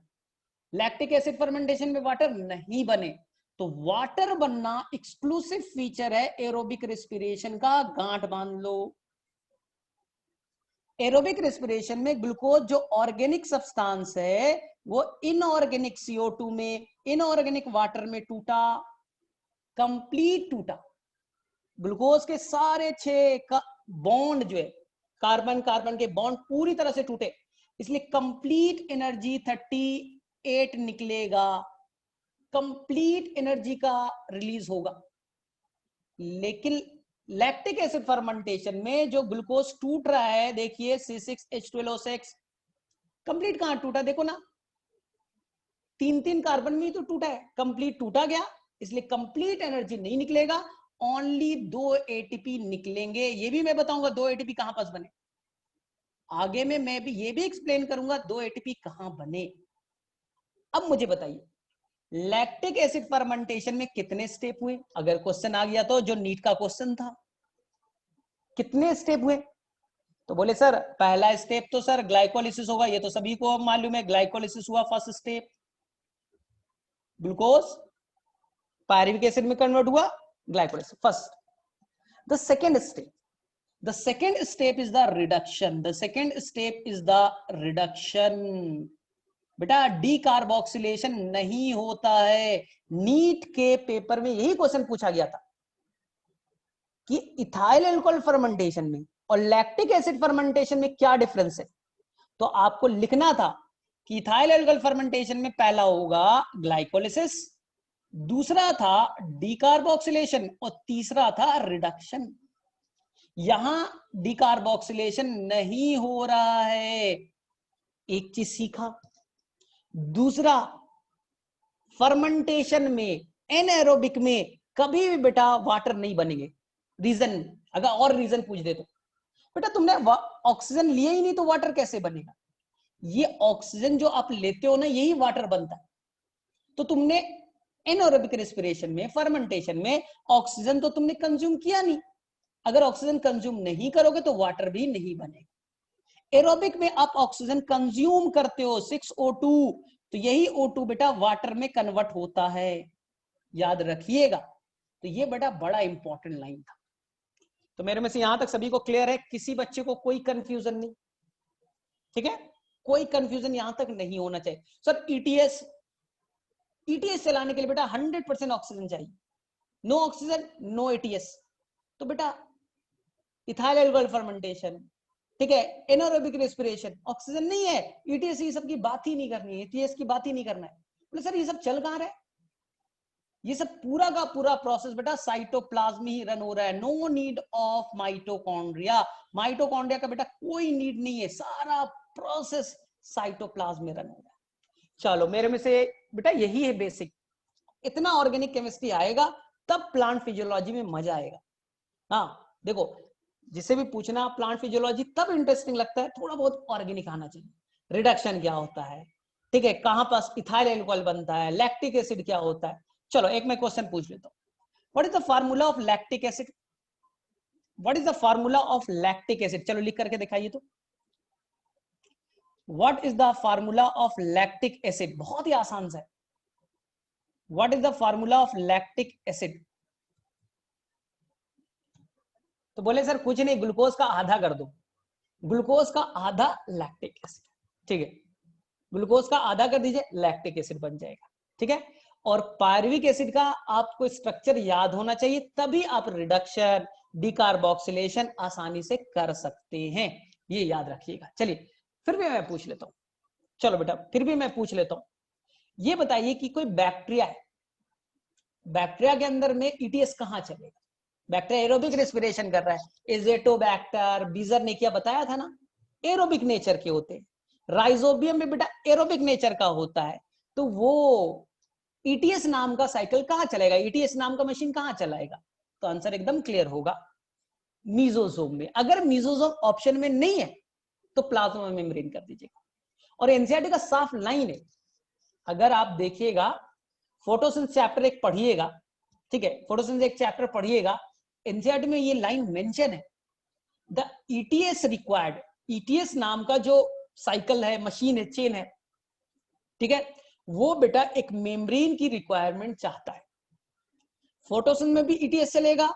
लैक्टिक एसिड फर्मेंटेशन में वाटर नहीं बने। तो वाटर बनना एक्सक्लूसिव फीचर है एरोबिक रेस्पिरेशन का, गांठ बांध लो। एरोबिक रेस्पिरेशन में ग्लूकोज जो ऑर्गेनिक सब्सटेंस है वो इनऑर्गेनिक CO2 में, इनऑर्गेनिक वाटर में टूटा, कंप्लीट टूटा। ग्लूकोज के सारे 6 का बॉन्ड जो है, कार्बन कार्बन के बॉन्ड पूरी तरह से टूटे, इसलिए कंप्लीट एनर्जी 38 निकलेगा, कंप्लीट एनर्जी का रिलीज होगा। लेकिन लैक्टिक एसिड फर्मेंटेशन में जो ग्लूकोज टूट रहा है, देखिए C6H12O6 कंप्लीट कहां टूटा, देखो ना, 3 कार्बन में ही तो टूटा है, कंप्लीट टूटा गया, इसलिए कंप्लीट एनर्जी नहीं निकलेगा ओनली 2 एटीपी निकलेंगे। ये भी मैं बताऊंगा 2 एटीपी कहां पास बने, आगे में मैं भी ये भी एक्सप्लेन करूंगा 2 एटीपी कहां बने। अब मुझे बताइए लैक्टिक एसिड फर्मेंटेशन में कितने स्टेप हुए, अगर क्वेश्चन आ गया तो, जो नीट का क्वेश्चन था, कितने स्टेप हुए? तो बोले सर पहला स्टेप तो सर ग्लाइकोलिसिस होगा, ये तो सभी को मालूम है, ग्लाइकोलिसिस हुआ first step, glucose pyruvic acid में कन्वर्ट हुआ, glycolysis first. The second step, the second step is the reduction, the second step is the reduction। बेटा डीकार्बोक्सिलेशन नहीं होता है। नीट के पेपर में यही क्वेश्चन पूछा गया था कि इथाइल अल्कोहल फर्मेंटेशन में और लैक्टिक एसिड फर्मेंटेशन में क्या डिफरेंस है। तो आपको लिखना था कि इथाइल अल्कोहल फर्मेंटेशन में पहला होगा ग्लाइकोलिसिस, दूसरा था डीकार्बोक्सिलेशन और तीसरा था रिडक्शन। यहां डीकार्बोक्सिलेशन नहीं हो रहा है, एक चीज सीखा। दूसरा, फर्मेंटेशन में एनएरोबिक में कभी भी बेटा वाटर नहीं बनेंगे। रीजन, अगर और रीजन पूछ दे तो बेटा तुमने ऑक्सीजन लिया ही नहीं तो वाटर कैसे बनेगा? ये ऑक्सीजन जो आप लेते हो ना, यही वाटर बनता है। तो तुमने एनएरोबिक रेस्पिरेशन में, फर्मेंटेशन में ऑक्सीजन तो तुमने कंज्यूम किया नहीं। अगर ऑक्सीजन कंज्यूम नहीं करोगे तो वाटर भी नहीं बनेगा। एरोबिक में आप ऑक्सीजन कंज्यूम करते हो 6O2, तो यही O2 बेटा वाटर में कन्वर्ट होता है, याद रखिएगा। तो ये बेटा बड़ा इंपॉर्टेंट लाइन था। तो मेरे में से यहां तक सभी को क्लियर है, किसी बच्चे को कोई कंफ्यूजन नहीं, ठीक है? कोई कंफ्यूजन यहां तक नहीं होना चाहिए। सर ईटीएस, ईटीएस चलाने के लिए बेटा 100% ऑक्सीजन चाहिए, नो ऑक्सीजन नो ईटीएस। तो बेटा इथाइल अल्कोहल फर्मेंटेशन, ठीक है, एनारोबिक रेस्पिरेशन, ऑक्सीजन नहीं है, ईटीएस ये सब की बात ही नहीं करनी है, ईटीएस की बात ही नहीं करना है। बोले सर ये सब चल कहां रहा है? ये सब पूरा का पूरा प्रोसेस बेटा साइटोप्लाज्म में ही रन हो रहा है। No need of mitochondria, mitochondria का बेटा कोई नीड नहीं है, सारा प्रोसेस साइटोप्लाज्म में रन हो रहा है। चलो मेरे में से बेटा यही है बेसिक, इतना ऑर्गेनिक केमिस्ट्री आएगा तब प्लांट फिजियोलॉजी में मजा आएगा। हाँ देखो, जिसे भी पूछना प्लांट फिजियोलॉजी तब इंटरेस्टिंग लगता है, थोड़ा बहुत ऑर्गेनिक आना चाहिए। रिडक्शन क्या होता है, ठीक है, कहां पास इथाइल अल्कोहल बनता है, लैक्टिक एसिड क्या होता है। चलो एक मैं क्वेश्चन पूछ लेता हूं, what is the formula of lactic acid? What is the formula of lactic acid? चलो लिख करके दिखाइए तो, what is the formula of lactic acid? बहुत ही आसान सा है, what is the formula of lactic acid? तो बोले सर कुछ नहीं, ग्लूकोज का आधा कर दो, ग्लूकोज का आधा लैक्टिक एसिड, ठीक है, ग्लूकोज का आधा कर दीजिए, लैक्टिक एसिड बन जाएगा, ठीक है। और पायरुविक एसिड का आपको स्ट्रक्चर याद होना चाहिए, तभी आप रिडक्शन डिकार्बोक्सिलेशन आसानी से कर सकते हैं, ये याद रखिएगा। चलिए फिर भी मैं पूछ लेता हूं, चलो बेटा फिर भी मैं पूछ लेता हूं, ये बताइए कि कोई बैक्टीरिया है, बैक्टीरिया के अंदर में ईटीएस कहां चलेगा? बैक्टीरिया एरोबिक रेस्पिरेशन कर रहा है, एजेटोबैक्टर, बीजरनेकिया बताया था ना, एरोबिक नेचर के होते हैं। राइजोबियम में बेटा एरोबिक नेचर का होता है, तो वो ईटीएस नाम का साइकिल कहां चलेगा, ईटीएस नाम का मशीन कहां चलाएगा? तो आंसर एकदम क्लियर होगा, मीजोजोम में। अगर मीजोजोम ऑप्शन में नहीं है तो प्लाज्मा मेम्ब्रेन कर दीजिएगा। और एनसीईआरटी का साफ लाइन है, अगर आप देखिएगा फोटोसिंथेसिस चैप्टर एक पढ़िएगा, ठीक है, फोटोसिंथेसिस एक चैप्टर पढ़िएगा, एनसीईआरटी में ये लाइन मेंशन है, द ईटीएस रिक्वायर्ड, ईटीएस नाम का जो साइकिल है, मशीन है, चेन है, ठीक है, वो बेटा एक मेम्ब्रेन की रिक्वायरमेंट चाहता है। फोटोसिंथेसिस में भी ईटीएस चलेगा,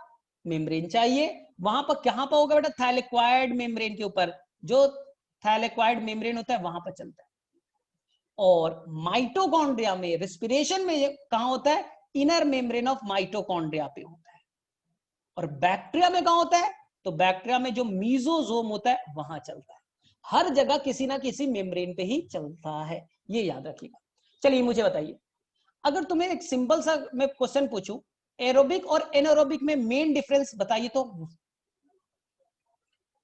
मेम्ब्रेन चाहिए, वहां पर कहां पर होगा बेटा? थाइलेक्वाइड मेम्ब्रेन के ऊपर, जो थाइलेक्वाइड मेम्ब्रेन होता है वहां पर चलता है। और माइटोकॉन्ड्रिया में, रेस्पिरेशन में कहां होता है? इनर मेम्ब्रेन ऑफ माइटोकॉन्ड्रिया पे होता है। और बैक्टीरिया में कहां होता है? तो बैक्टीरिया में जो मीजोजोम होता है वहां चलता है। हर जगह किसी ना किसी मेम्ब्रेन पे ही चलता है, ये याद रखिएगा। चलिए मुझे बताइए, अगर तुम्हें एक सिंपल सा मैं क्वेश्चन पूछूं, एरोबिक और एनारोबिक में मेन डिफरेंस बताइए तो,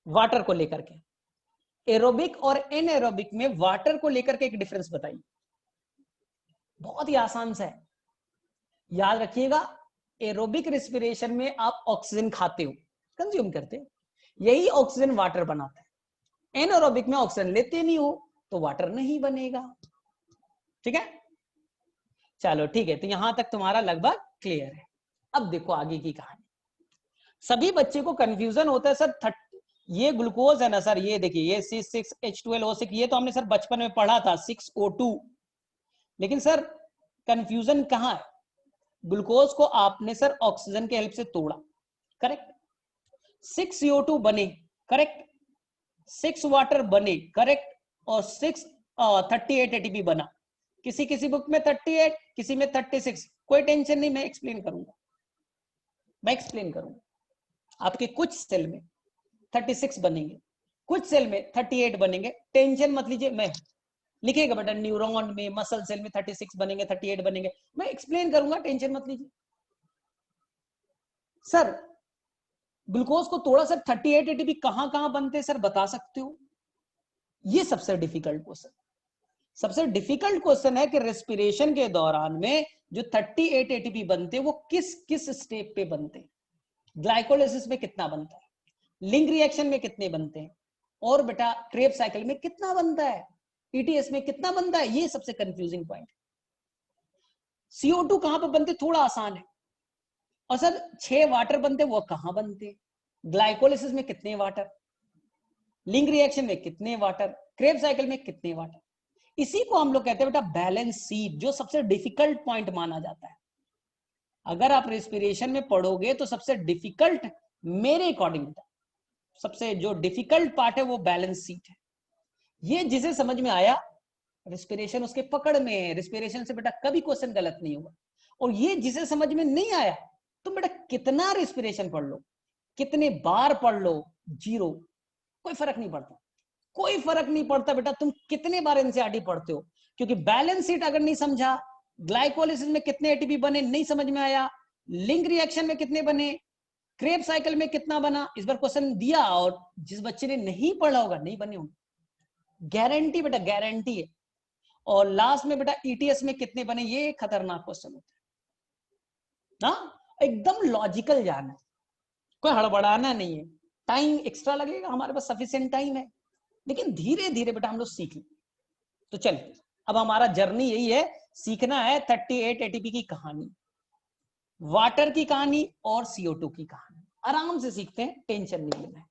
वाटर को लेकर के, एरोबिक और एनारोबिक में वाटर को लेकर के एक डिफरेंस बताइए। बहुत ही आसान सा है, याद रखिएगा, एरोबिक रेस्पिरेशन में आप ऑक्सीजन खाते हो, कंज्यूम करते हो, यही ऑक्सीजन वाटर बनाता है। एनारोबिक में ऑक्सीजन लेते नहीं हो तो वाटर नहीं बनेगा। ठीक है, चलो ठीक है, तो यहां तक तुम्हारा लगभग क्लियर है। अब देखो आगे की कहानी। सभी बच्चे को कंफ्यूजन होता है सर, ये ग्लूकोज है ना सर, ये देखिए ये C6H12O6, ये तो हमने सर बचपन में पढ़ा था 6O2, लेकिन सर कंफ्यूजन कहां है? ग्लूकोज को आपने सर ऑक्सीजन के हेल्प से तोड़ा, करेक्ट, 6CO2 बने, करेक्ट, 6 वाटर बने, करेक्ट, और 38 ATP बना। किसी किसी बुक में 38, किसी में 36, कोई टेंशन नहीं, मैं एक्सप्लेन करूंगा, मैं एक्सप्लेन करूंगा। आपके कुछ सेल में 36 बनेंगे, कुछ सेल में 38 बनेंगे, टेंशन मत लीजिए, मैं लिखेगा बेटा न्यूरॉन में, मसल सेल में 36 बनेंगे, 38 बनेंगे, मैं एक्सप्लेन करूंगा, टेंशन मत लीजिए। सर ग्लूकोज को थोड़ा सा 38 ATP कहां कहां बनते हैं सर, बता सकते हो? ये सबसे डिफिकल्ट क्वेश्चन, सबसे डिफिकल्ट क्वेश्चन है कि रेस्पिरेशन के दौरान में जो 38 ATP बनते हैं वो किस किस स्टेप पे बनते हैं। ग्लाइकोलाइसिस में कितना बनता है, लिंक रिएक्शन में कितने बनते हैं, और बेटा क्रेब्स साइकिल में कितना बनता है, ETS में कितना बनता है, ये सबसे कंफ्यूजिंग पॉइंट। CO2 कहां पर बनते, थोड़ा आसान है, और सर 6 वाटर बनते, वो कहां बनते, ग्लाइकोलाइसिस में कितने वाटर, लिंक रिएक्शन में कितने वाटर, क्रेब्स साइकिल में कितने वाटर। इसी को हम लोग कहते हैं बेटा बैलेंस शीट, जो सबसे डिफिकल्ट पॉइंट माना जाता है। अगर आप रेस्पिरेशन में पढ़ोगे तो सबसे डिफिकल्ट, मेरे अकॉर्डिंग सबसे जो डिफिकल्ट पार्ट है वो बैलेंस शीट है। ये जिसे समझ में आया, रेस्पिरेशन उसके पकड़ में है, रेस्पिरेशन से बेटा कभी क्वेश्चन गलत नहीं होगा। और ये जिसे समझ में नहीं आया, तुम बेटा कितना रेस्पिरेशन पढ़ लो, कितने बार पढ़ लो, जीरो, कोई फर्क नहीं पड़ता, कोई फर्क नहीं पड़ता बेटा तुम कितने बार एनसीईआरटी पढ़ते हो, क्योंकि बैलेंस शीट अगर नहीं समझा, ग्लाइकोलाइसिस में कितने एटीपी बने नहीं समझ में आया, लिंक रिएक्शन में कितने बने, क्रेब साइकिल में कितना बना, इस बार क्वेश्चन दिया और जिस बच्चे ने नहीं पढ़ा होगा नहीं बने होंगे, गारंटी बेटा गारंटी है। और लास्ट में बेटा ईटीएस में कितने बने, ये खतरनाक क्वेश्चन होता है ना, एकदम लॉजिकल जाना, कोई हड़बड़ाना नहीं है, टाइम एक्स्ट्रा लगेगा, हमारे पास सफिशिएंट टाइम है, लेकिन धीरे धीरे बेटा हम लोग सीख लें। तो चलिए अब हमारा जर्नी यही है, सीखना है 38 एटीपी की कहानी, वाटर की कहानी और CO2 की कहानी, आराम से सीखते हैं, टेंशन नहीं लेना है।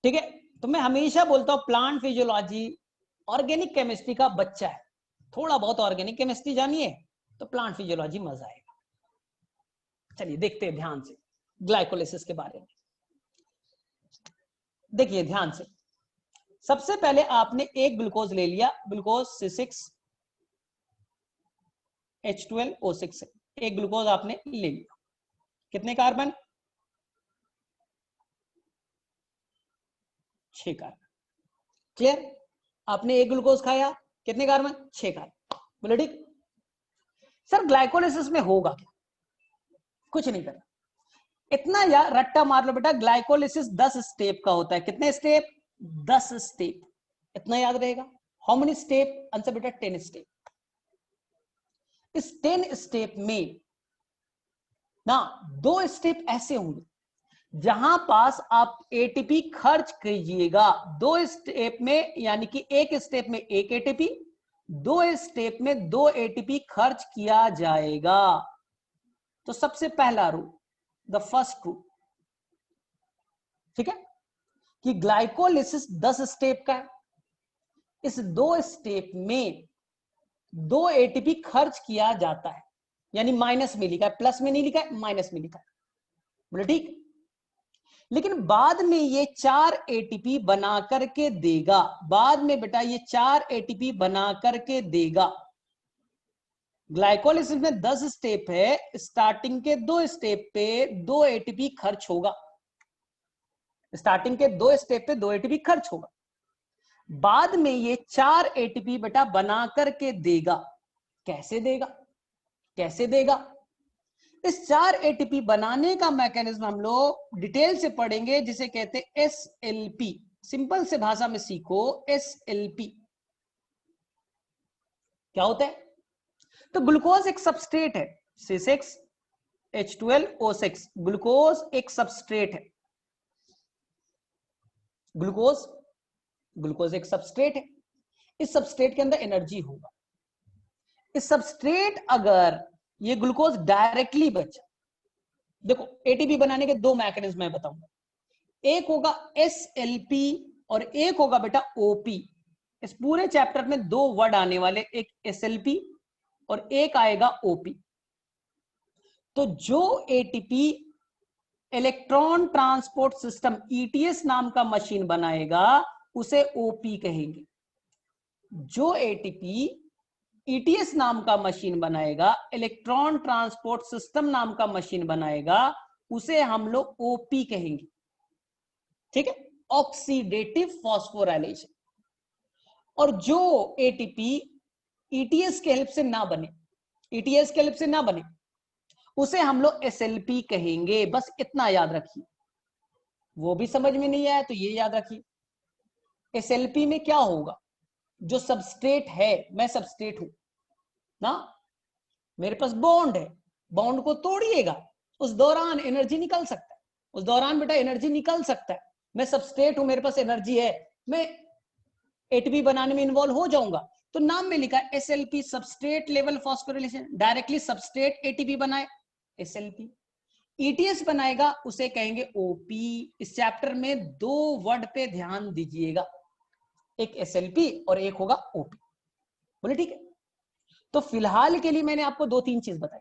ठीक है, तो मैं हमेशा बोलता हूं प्लांट फिजियोलॉजी ऑर्गेनिक केमिस्ट्री का बच्चा है, थोड़ा बहुत ऑर्गेनिक केमिस्ट्री जानिए तो प्लांट फिजियोलॉजी मजा आएगा। चलिए देखते हैं ध्यान से ग्लाइकोलाइसिस के बारे में। देखिए ध्यान से, सबसे पहले आपने एक ग्लूकोज ले लिया, ग्लूकोज C6H12O6 है, एक ग्लूकोज आपने ले लिया, कितने कार्बन, 6 कार्बन, क्लियर। आपने एक ग्लूकोज खाया, कितने कार्बन, 6 कार्बन, बोले ठीक। सर ग्लाइकोलाइसिस में होगा क्या, कुछ नहीं करना, इतना यार रट्टा मार लो बेटा, ग्लाइकोलाइसिस 10 स्टेप का होता है, कितने स्टेप, 10 स्टेप, इतना याद रहेगा। हाउ मेनी स्टेप, आंसर बेटा 10 स्टेप। इस 10 स्टेप में ना 2 स्टेप ऐसे होंगे जहां पास आप एटीपी खर्च कीजिएगा, 2 स्टेप में, यानी कि एक स्टेप में 1 एटीपी, 2 स्टेप में 2 एटीपी खर्च किया जाएगा। तो सबसे पहला रूल, द फर्स्ट रूल, ठीक है, कि ग्लाइकोलाइसिस 10 स्टेप का है, इस 2 स्टेप में 2 एटीपी खर्च किया जाता है, यानी माइनस में लिखा है, प्लस में नहीं लिखा है, माइनस में लिखा है, बोले ठीक। लेकिन बाद में ये 4 एटीपी बना करके देगा, बाद में बेटा ये 4 एटीपी बना करके देगा। ग्लाइकोलाइसिस में 10 स्टेप है, स्टार्टिंग के 2 स्टेप पे 2 एटीपी खर्च होगा, स्टार्टिंग के 2 स्टेप पे 2 एटीपी खर्च होगा, बाद में ये 4 एटीपी बेटा बना करके देगा। कैसे देगा, कैसे देगा, इस 4 एटीपी बनाने का मैकेनिज्म हम लोग डिटेल से पढ़ेंगे, जिसे कहते हैं SLP, सिंपल से भाषा में सीखो, SLP क्या होता है। तो ग्लूकोज एक सबस्ट्रेट है, C6H12O6। ग्लूकोज एक सबस्ट्रेट है, ग्लूकोज एक सबस्ट्रेट है। इस सबस्ट्रेट के अंदर एनर्जी होगा। इस सबस्ट्रेट अगर ये ग्लूकोज डायरेक्टली बचा, देखो एटीपी बनाने के दो मैकेनिज्म मैं बताऊंगा, एक होगा SLP और एक होगा बेटा OP। इस पूरे चैप्टर में दो वर्ड आने वाले, एक SLP और एक आएगा OP। तो जो ATP electron transport system ETS नाम का मशीन बनाएगा उसे OP कहेंगे। जो एटीपी ETS नाम का मशीन बनाएगा, इलेक्ट्रॉन ट्रांसपोर्ट सिस्टम नाम का मशीन बनाएगा, उसे हम लोग OP कहेंगे। ठीक है, ऑक्सीडेटिव फॉस्फोराइलेशन। और जो एटीपी ETS के हेल्प से ना बने, ETS के हेल्प से ना बने, उसे हम लोग SLP कहेंगे। बस इतना याद रखिए। वो भी समझ में नहीं आया तो ये याद रखिए, SLP में क्या होगा, जो सबस्ट्रेट है, मैं सबस्ट्रेट हूं ना, मेरे पास बॉन्ड है, बॉन्ड को तोड़िएगा, उस दौरान एनर्जी निकल सकता है, उस दौरान बेटा एनर्जी निकल सकता है। मैं सबस्ट्रेट हूं, मेरे पास एनर्जी है, मैं एटीपी बनाने में इन्वॉल्व हो जाऊंगा। तो नाम में लिखा है SLP, substrate level phosphorylation. Directly substrate ATP बनाए SLP, ETS बनाएगा उसे कहेंगे OP। इस चैप्टर में दो वर्ड पे ध्यान दीजिएगा, एक SLP और एक होगा OP। बोले ठीक है। तो फिलहाल के लिए मैंने आपको दो तीन चीज बताई।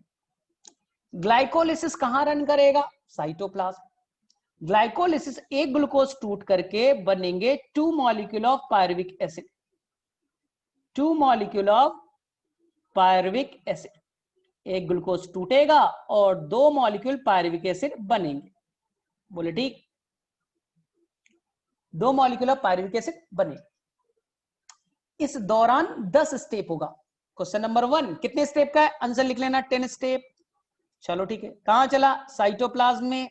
ग्लाइकोलिसिस कहां रन करेगा, साइटोप्लाज्म। ग्लाइकोलिसिस एक ग्लूकोज टूट करके बनेंगे 2 molecule of pyruvic acid, 2 molecule of pyruvic acid. एक ग्लूकोज टूटेगा और 2 मॉलिक्यूल पायरुविक एसिड बनेंगे। बोले ठीक, 2 मॉलिक्यूल ऑफ पायरुविक एसिड बनेंगे। इस दौरान 10 स्टेप होगा। क्वेश्चन नंबर 1 कितने स्टेप का है, आंसर लिख लेना 10 स्टेप। चलो ठीक है, कहां चला, साइटोप्लाज्म में।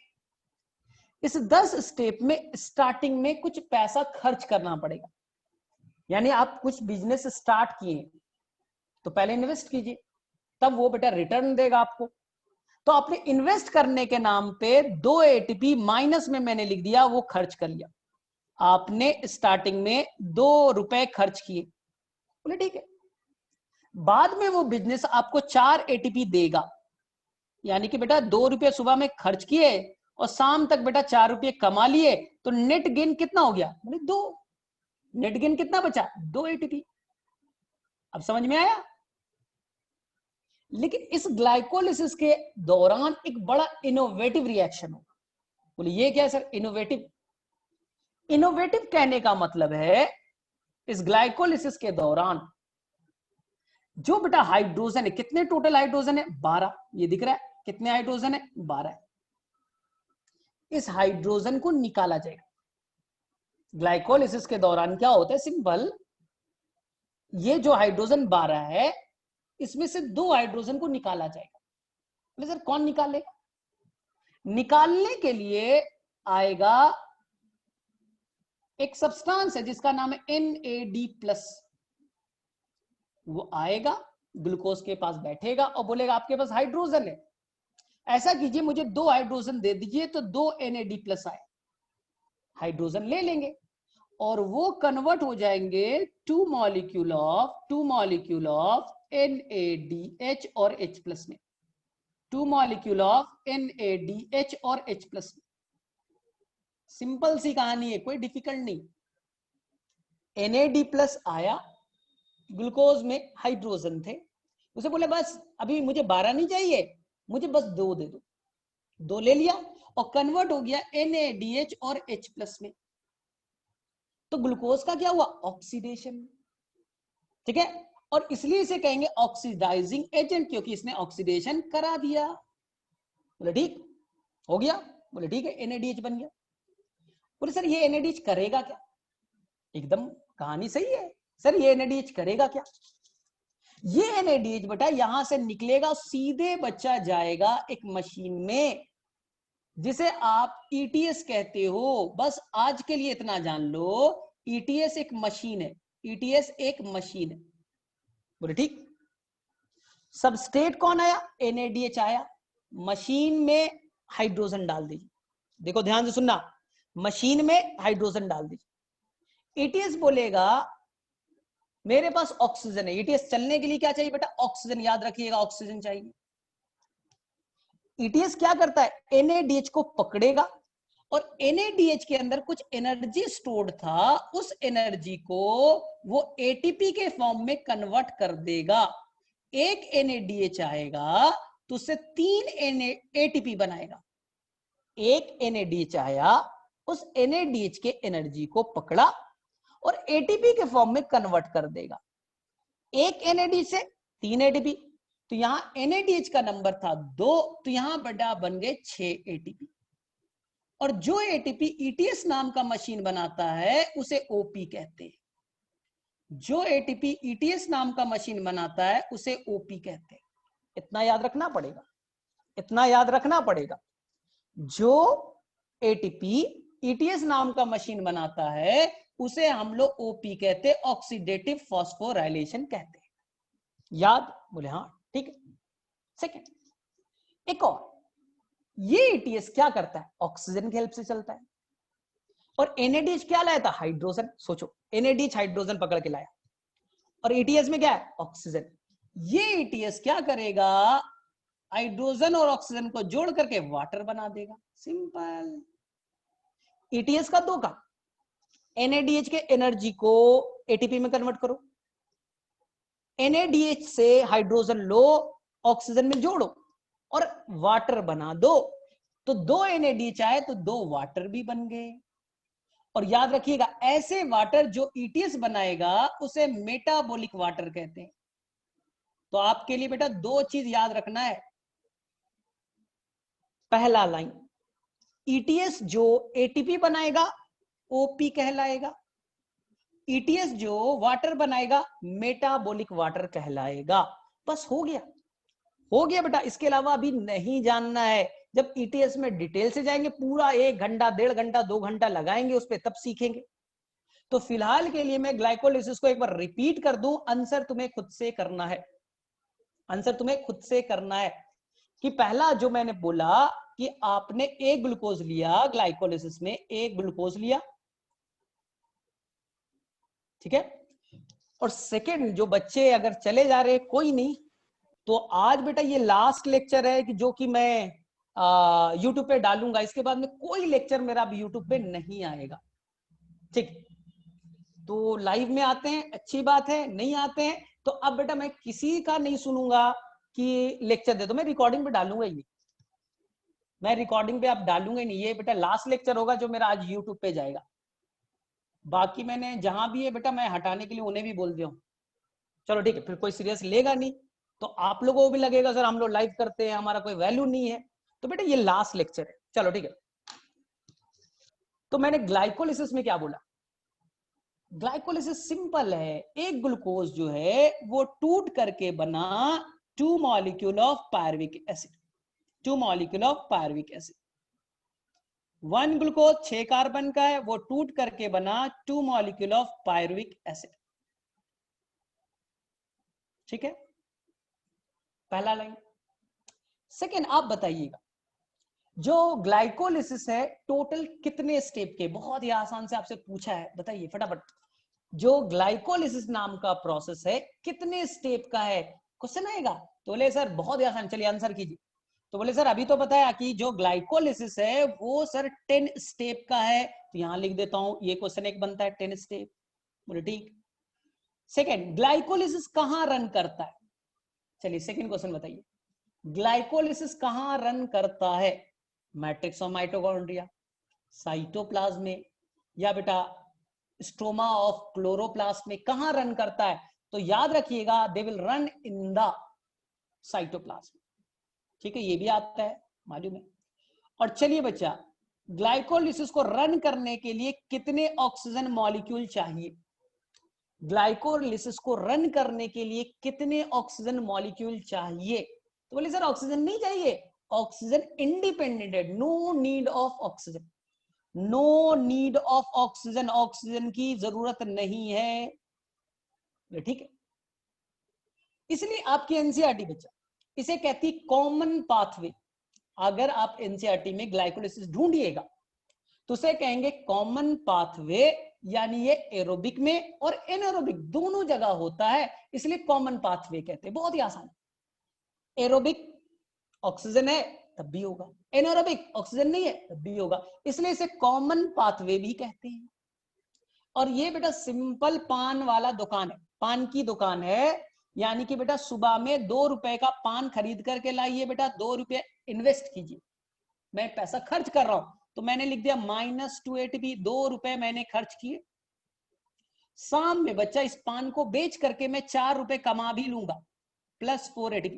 इस 10 स्टेप में स्टार्टिंग में कुछ पैसा खर्च करना पड़ेगा। यानी आप कुछ बिजनेस स्टार्ट किए तो पहले इन्वेस्ट कीजिए, तब वो बेटा रिटर्न देगा आपको। तो आपने इन्वेस्ट करने के नाम पे 2 एटीपी माइनस में मैंने लिख दिया, वो खर्च कर लिया। आपने स्टार्टिंग में 2 रुपए खर्च किए, बोले ठीक है। बाद में वो बिजनेस आपको 4 एटीपी देगा, यानी कि बेटा 2 रुपए सुबह में खर्च किए और शाम तक बेटा 4 रुपए कमा लिए, तो नेट गेन कितना हो गया, बोले 2। नेट गेन कितना बचा, 2 एटीपी। अब समझ में आया। लेकिन इस ग्लाइकोलिसिस के दौरान एक बड़ा इनोवेटिव रिएक्शन होगा। बोले ये क्या है सर, इनोवेटिव। इनोवेटिव कहने का मतलब है इस ग्लाइकोलिसिस के दौरान जो बेटा हाइड्रोजन है, कितने टोटल हाइड्रोजन है, 12। ये दिख रहा है कितने हाइड्रोजन है, 12। इस हाइड्रोजन को निकाला जाएगा। ग्लाइकोलिसिस के दौरान क्या होता है, सिंपल, ये जो हाइड्रोजन 12 है, इसमें से 2 हाइड्रोजन को निकाला जाएगा। बोले सर कौन निकालेगा, निकालने के लिए आएगा एक सब्सटेंस है जिसका नाम है NAD+। वो आएगा ग्लूकोज के पास बैठेगा और बोलेगा आपके पास हाइड्रोजन है, ऐसा कीजिए मुझे 2 हाइड्रोजन दे दीजिए, तो 2 NAD+ आए। हाइड्रोजन ले लेंगे और वो कन्वर्ट हो जाएंगे 2 मॉलिक्यूल ऑफ NADH और H+ में, 2 मॉलिक्यूल ऑफ NADH और H+ में। सिंपल सी कहानी है, कोई डिफिकल्ट नहीं। NAD+ आया, ग्लूकोज में हाइड्रोजन थे, उसे बोले बस अभी मुझे 12 नहीं चाहिए, मुझे बस 2 दे दो। 2 ले लिया और कन्वर्ट हो गया NADH और H+ में। तो ग्लूकोज का क्या हुआ, ऑक्सीडेशन। ठीक है, और इसलिए इसे कहेंगे ऑक्सीडाइजिंग एजेंट, क्योंकि इसने ऑक्सीडेशन करा दिया। बोले ठीक हो गया, बोले ठीक है NADH बन गया। बोले सर ये NADH करेगा क्या, एकदम कहानी सही है सर, ये NADH करेगा क्या। ये NADH बेटा यहां से निकलेगा, सीधे बच्चा जाएगा एक मशीन में जिसे आप ETS कहते हो। बस आज के लिए इतना जान लो, ETS एक मशीन है, ETS एक मशीन है। बोले ठीक। सबस्ट्रेट कौन आया? NADH आया। मशीन में हाइड्रोजन डाल दीजिए, देखो ध्यान से सुनना, मशीन में हाइड्रोजन डाल दीजिए। ETS बोलेगा मेरे पास ऑक्सीजन है। ETS चलने के लिए क्या चाहिए बेटा? ऑक्सीजन, याद रखिएगा ऑक्सीजन चाहिए। ETS क्या करता है? NADH को पकड़ेगा और NADH के अंदर कुछ एनर्जी स्टोर्ड था, उस एनर्जी को वो ATP के फॉर्म में कन्वर्ट कर देगा। एक NADH आएगा तो उससे 3 ATP बनाएगा। एक NADH आया, उस NADH के एनर्जी को पकड़ा और ATP के फॉर्म में कन्वर्ट कर देगा। एक NADH से 3 ATP, तो यहां NADH का नंबर था 2, तो यहां बड़ा बन गए 6 ATP। और जो ATP ETS नाम का मशीन बनाता है उसे OP कहते हैं। जो ATP ETS नाम का मशीन बनाता है उसे OP कहते हैं। इतना याद रखना पड़ेगा, इतना याद रखना पड़ेगा। जो ATP ETS नाम का मशीन बनाता है उसे हम लोग OP कहते हैं, ऑक्सीडेटिव फॉस्फोराइलेशन कहते हैं। याद? बोले हाँ ठीक है। सेकेंड, एक और, ये ETS क्या करता है? ऑक्सीजन की हेल्प से चलता है। और NADH क्या लाया था? हाइड्रोजन। सोचो, NADH हाइड्रोजन पकड़ के लाया और ETS में क्या है? ऑक्सीजन। ये ETS क्या करेगा? हाइड्रोजन और ऑक्सीजन को जोड़ करके वाटर बना देगा। सिंपल। ETS का 2 काम, NADH के एनर्जी को ATP में कन्वर्ट करो, NADH से हाइड्रोजन लो, ऑक्सीजन में जोड़ो और वाटर बना दो। तो 2 NADH आए तो 2 वाटर भी बन गए। और याद रखिएगा, ऐसे वाटर जो ETS बनाएगा उसे मेटाबॉलिक वाटर कहते हैं। तो आपके लिए बेटा 2 चीज याद रखना है। पहला लाइन, ETS जो ATP बनाएगा OP कहलाएगा, ETS जो वाटर बनाएगा मेटाबॉलिक वाटर कहलाएगा। बस हो गया, हो गया बेटा। इसके अलावा अभी नहीं जानना है। जब ETS में डिटेल से जाएंगे, पूरा 1 घंटा 1.5 घंटा 2 घंटा लगाएंगे उस पर, तब सीखेंगे। तो फिलहाल के लिए मैं ग्लाइकोलिसिस को एक बार रिपीट कर दूं, आंसर तुम्हें खुद से करना है। आंसर तुम्हें खुद से करना है कि पहला जो मैंने बोला कि आपने एक ग्लूकोज लिया, ग्लाइकोलिसिस में एक ग्लूकोज लिया, ठीक है। और सेकेंड, जो बच्चे अगर चले जा रहे कोई नहीं, तो आज बेटा ये लास्ट लेक्चर है कि जो कि मैं यूट्यूब पे डालूंगा। इसके बाद में कोई लेक्चर मेरा अब यूट्यूब पे नहीं आएगा, ठीक। तो लाइव में आते हैं अच्छी बात है, नहीं आते हैं तो अब बेटा मैं किसी का नहीं सुनूंगा कि लेक्चर दे दो, मैं रिकॉर्डिंग पे डालूंगा ही नहीं। मैं रिकॉर्डिंग पे अब डालूंगा ही नहीं। ये बेटा लास्ट लेक्चर होगा जो मेरा आज यूट्यूब पे जाएगा। बाकी मैंने जहां भी है बेटा मैं हटाने के लिए उन्हें भी बोल दिया हूं। चलो ठीक है, फिर कोई सीरियस लेगा नहीं तो आप लोगों को भी लगेगा सर हम लोग लाइव करते हैं, हमारा कोई वैल्यू नहीं है। तो बेटा ये लास्ट लेक्चर है, चलो ठीक है। तो मैंने ग्लाइकोलिसिस में क्या बोला? ग्लाइकोलिसिस सिंपल है, एक ग्लूकोज जो है वो टूट करके बना 2 molecule of pyruvic acid, 2 molecule of pyruvic acid. 1 glucose 6 carbon का है, वो टूट करके बना 2 मॉलिक्यूल ऑफ पायरुविक एसिड, ठीक है। पहला लाइन। सेकेंड, आप बताइएगा जो ग्लाइकोलिसिस है टोटल कितने स्टेप के? बहुत ही आसान से आपसे पूछा है, बताइए फटाफट। जो ग्लाइकोलिसिस नाम का प्रोसेस है कितने स्टेप का है? क्वेश्चन आएगा तो बोले सर बहुत ही आसान, चलिए आंसर कीजिए। तो बोले सर अभी तो बताया कि जो ग्लाइकोलिसिस है वो सर 10 स्टेप का है, तो यहां लिख देता हूं, ये क्वेश्चन एक बनता है 10 स्टेप। बोले ठीक। सेकेंड, ग्लाइकोलिसिस कहां रन करता है? चलिए सेकेंड क्वेश्चन बताइए, ग्लाइकोलिसिस कहां रन करता है? मैट्रिक्स ऑफ माइटोकॉन्ड्रिया, साइटोप्लाज्म में, या बेटा स्ट्रोमा ऑफ क्लोरोप्लास्ट में, कहां रन करता है? तो याद रखिएगा they will run in the cytoplasm, ठीक है। ये भी आता है मालूम है। और चलिए बच्चा, ग्लाइकोलिसिस को रन करने के लिए कितने ऑक्सीजन मॉलिक्यूल चाहिए? ग्लाइकोलिसिस को रन करने के लिए कितने ऑक्सीजन मॉलिक्यूल चाहिए? तो बोले सर ऑक्सीजन नहीं चाहिए, ऑक्सीजन इंडिपेंडेंट है, no need of oxygen, no need of oxygen, oxygen की जरूरत नहीं है, ठीक है। इसलिए आपकी एनसीईआरटी बच्चा इसे कहती कॉमन पाथवे। अगर आप एनसीईआरटी में ग्लाइकोलिसिस ढूंढिएगा तो उसे कहेंगे कॉमन पाथवे, यानी ये एरोबिक में और एनारोबिक दोनों जगह होता है, इसलिए कॉमन पाथवे कहते हैं। बहुत ही आसान। एरोबिक ऑक्सीजन है तब भी होगा, एनारोबिक ऑक्सीजन नहीं है तब भी होगा, इसलिए इसे कॉमन पाथवे भी कहते हैं। और ये बेटा सिंपल पान वाला दुकान है, पान की दुकान है, यानी कि बेटा सुबह में 2 रुपए का पान खरीद करके लाइए बेटा, 2 रुपए इन्वेस्ट कीजिए। मैं पैसा खर्च कर रहा हूं तो मैंने लिख दिया -2 ATP, 2 रुपए मैंने खर्च किए। शाम में बच्चा इस पान को बेच करके मैं 4 रुपए कमा भी लूंगा, +4 ATP।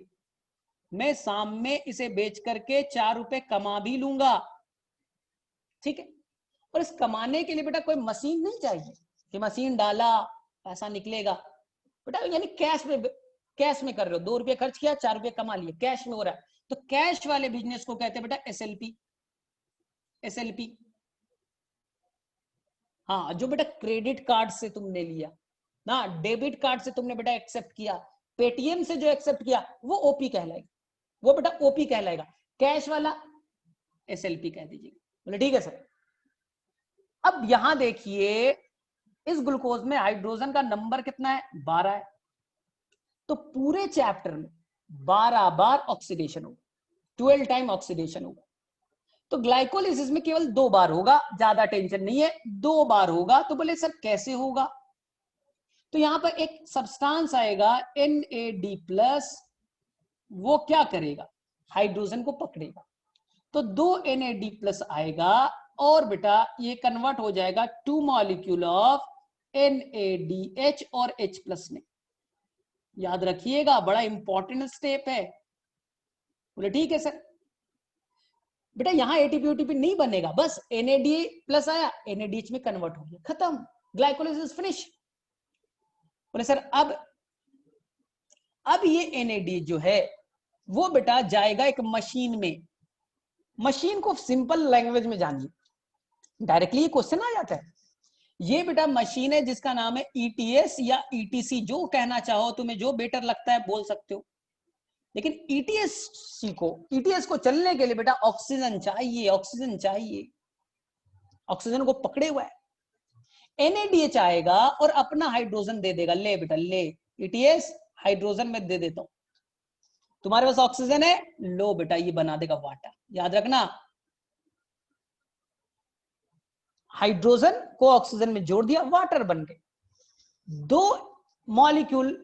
मैं शाम में इसे बेच करके 4 रुपए कमा भी लूंगा, ठीक है। और इस कमाने के लिए बेटा कोई मशीन नहीं चाहिए कि मशीन डाला पैसा निकलेगा बेटा, यानी कैश में कर रहे हो, 2 रुपए खर्च किया 4 रुपए कमा लिए, कैश में हो रहा है। तो कैश वाले बिजनेस को कहते हैं बेटा एसएलपी। हाँ, जो बेटा क्रेडिट कार्ड से तुमने लिया ना, डेबिट कार्ड से तुमने बेटा एक्सेप्ट किया, पेटीएम से जो एक्सेप्ट किया वो ओपी कहलाएगा, वो बेटा ओपी कहलाएगा। कैश वाला एसएलपी कह दीजिएगा। बोले ठीक है सर। अब यहां देखिए इस ग्लूकोज में हाइड्रोजन का नंबर कितना है, 12 है। तो पूरे चैप्टर में 12 बार ऑक्सीडेशन होगा, 12 टाइम ऑक्सीडेशन होगा। तो ग्लाइकोलिसिस में केवल 2 बार होगा, ज्यादा टेंशन नहीं है, 2 बार होगा। तो बोले सर कैसे होगा? तो यहां पर एक सब्सटेंस आएगा NAD+, वो क्या करेगा, हाइड्रोजन को पकड़ेगा। तो 2 NAD+ आएगा और बेटा ये कन्वर्ट हो जाएगा 2 मॉलिक्यूल ऑफ NADH और H+ में। याद रखिएगा, बड़ा इंपॉर्टेंट स्टेप है। बोले ठीक है सर। बेटा यहां एटीपी ओटीपी नहीं बनेगा, बस NAD+ आया, NADH में कन्वर्ट हो गया, खत्म, ग्लाइकोलिसिस फिनिश। बोले सर अब ये NAD जो है वो बेटा जाएगा एक मशीन में। मशीन को सिंपल लैंग्वेज में जानिए, डायरेक्टली ये क्वेश्चन आ जाता है। ये बेटा मशीन है जिसका नाम है ETS या ETC, जो कहना चाहो, तुम्हें जो बेटर लगता है बोल सकते हो। लेकिन ETS को चलने के लिए बेटा ऑक्सीजन चाहिए, ऑक्सीजन चाहिए, ऑक्सीजन को पकड़े हुआ है। NADH आएगा और अपना हाइड्रोजन दे देगा, ले बेटा ले, ETS हाइड्रोजन में दे देता हूं, तुम्हारे पास ऑक्सीजन है, लो बेटा ये बना देगा वाटर। याद रखना, हाइड्रोजन को ऑक्सीजन में जोड़ दिया, वाटर बन गए। 2 मॉलिक्यूल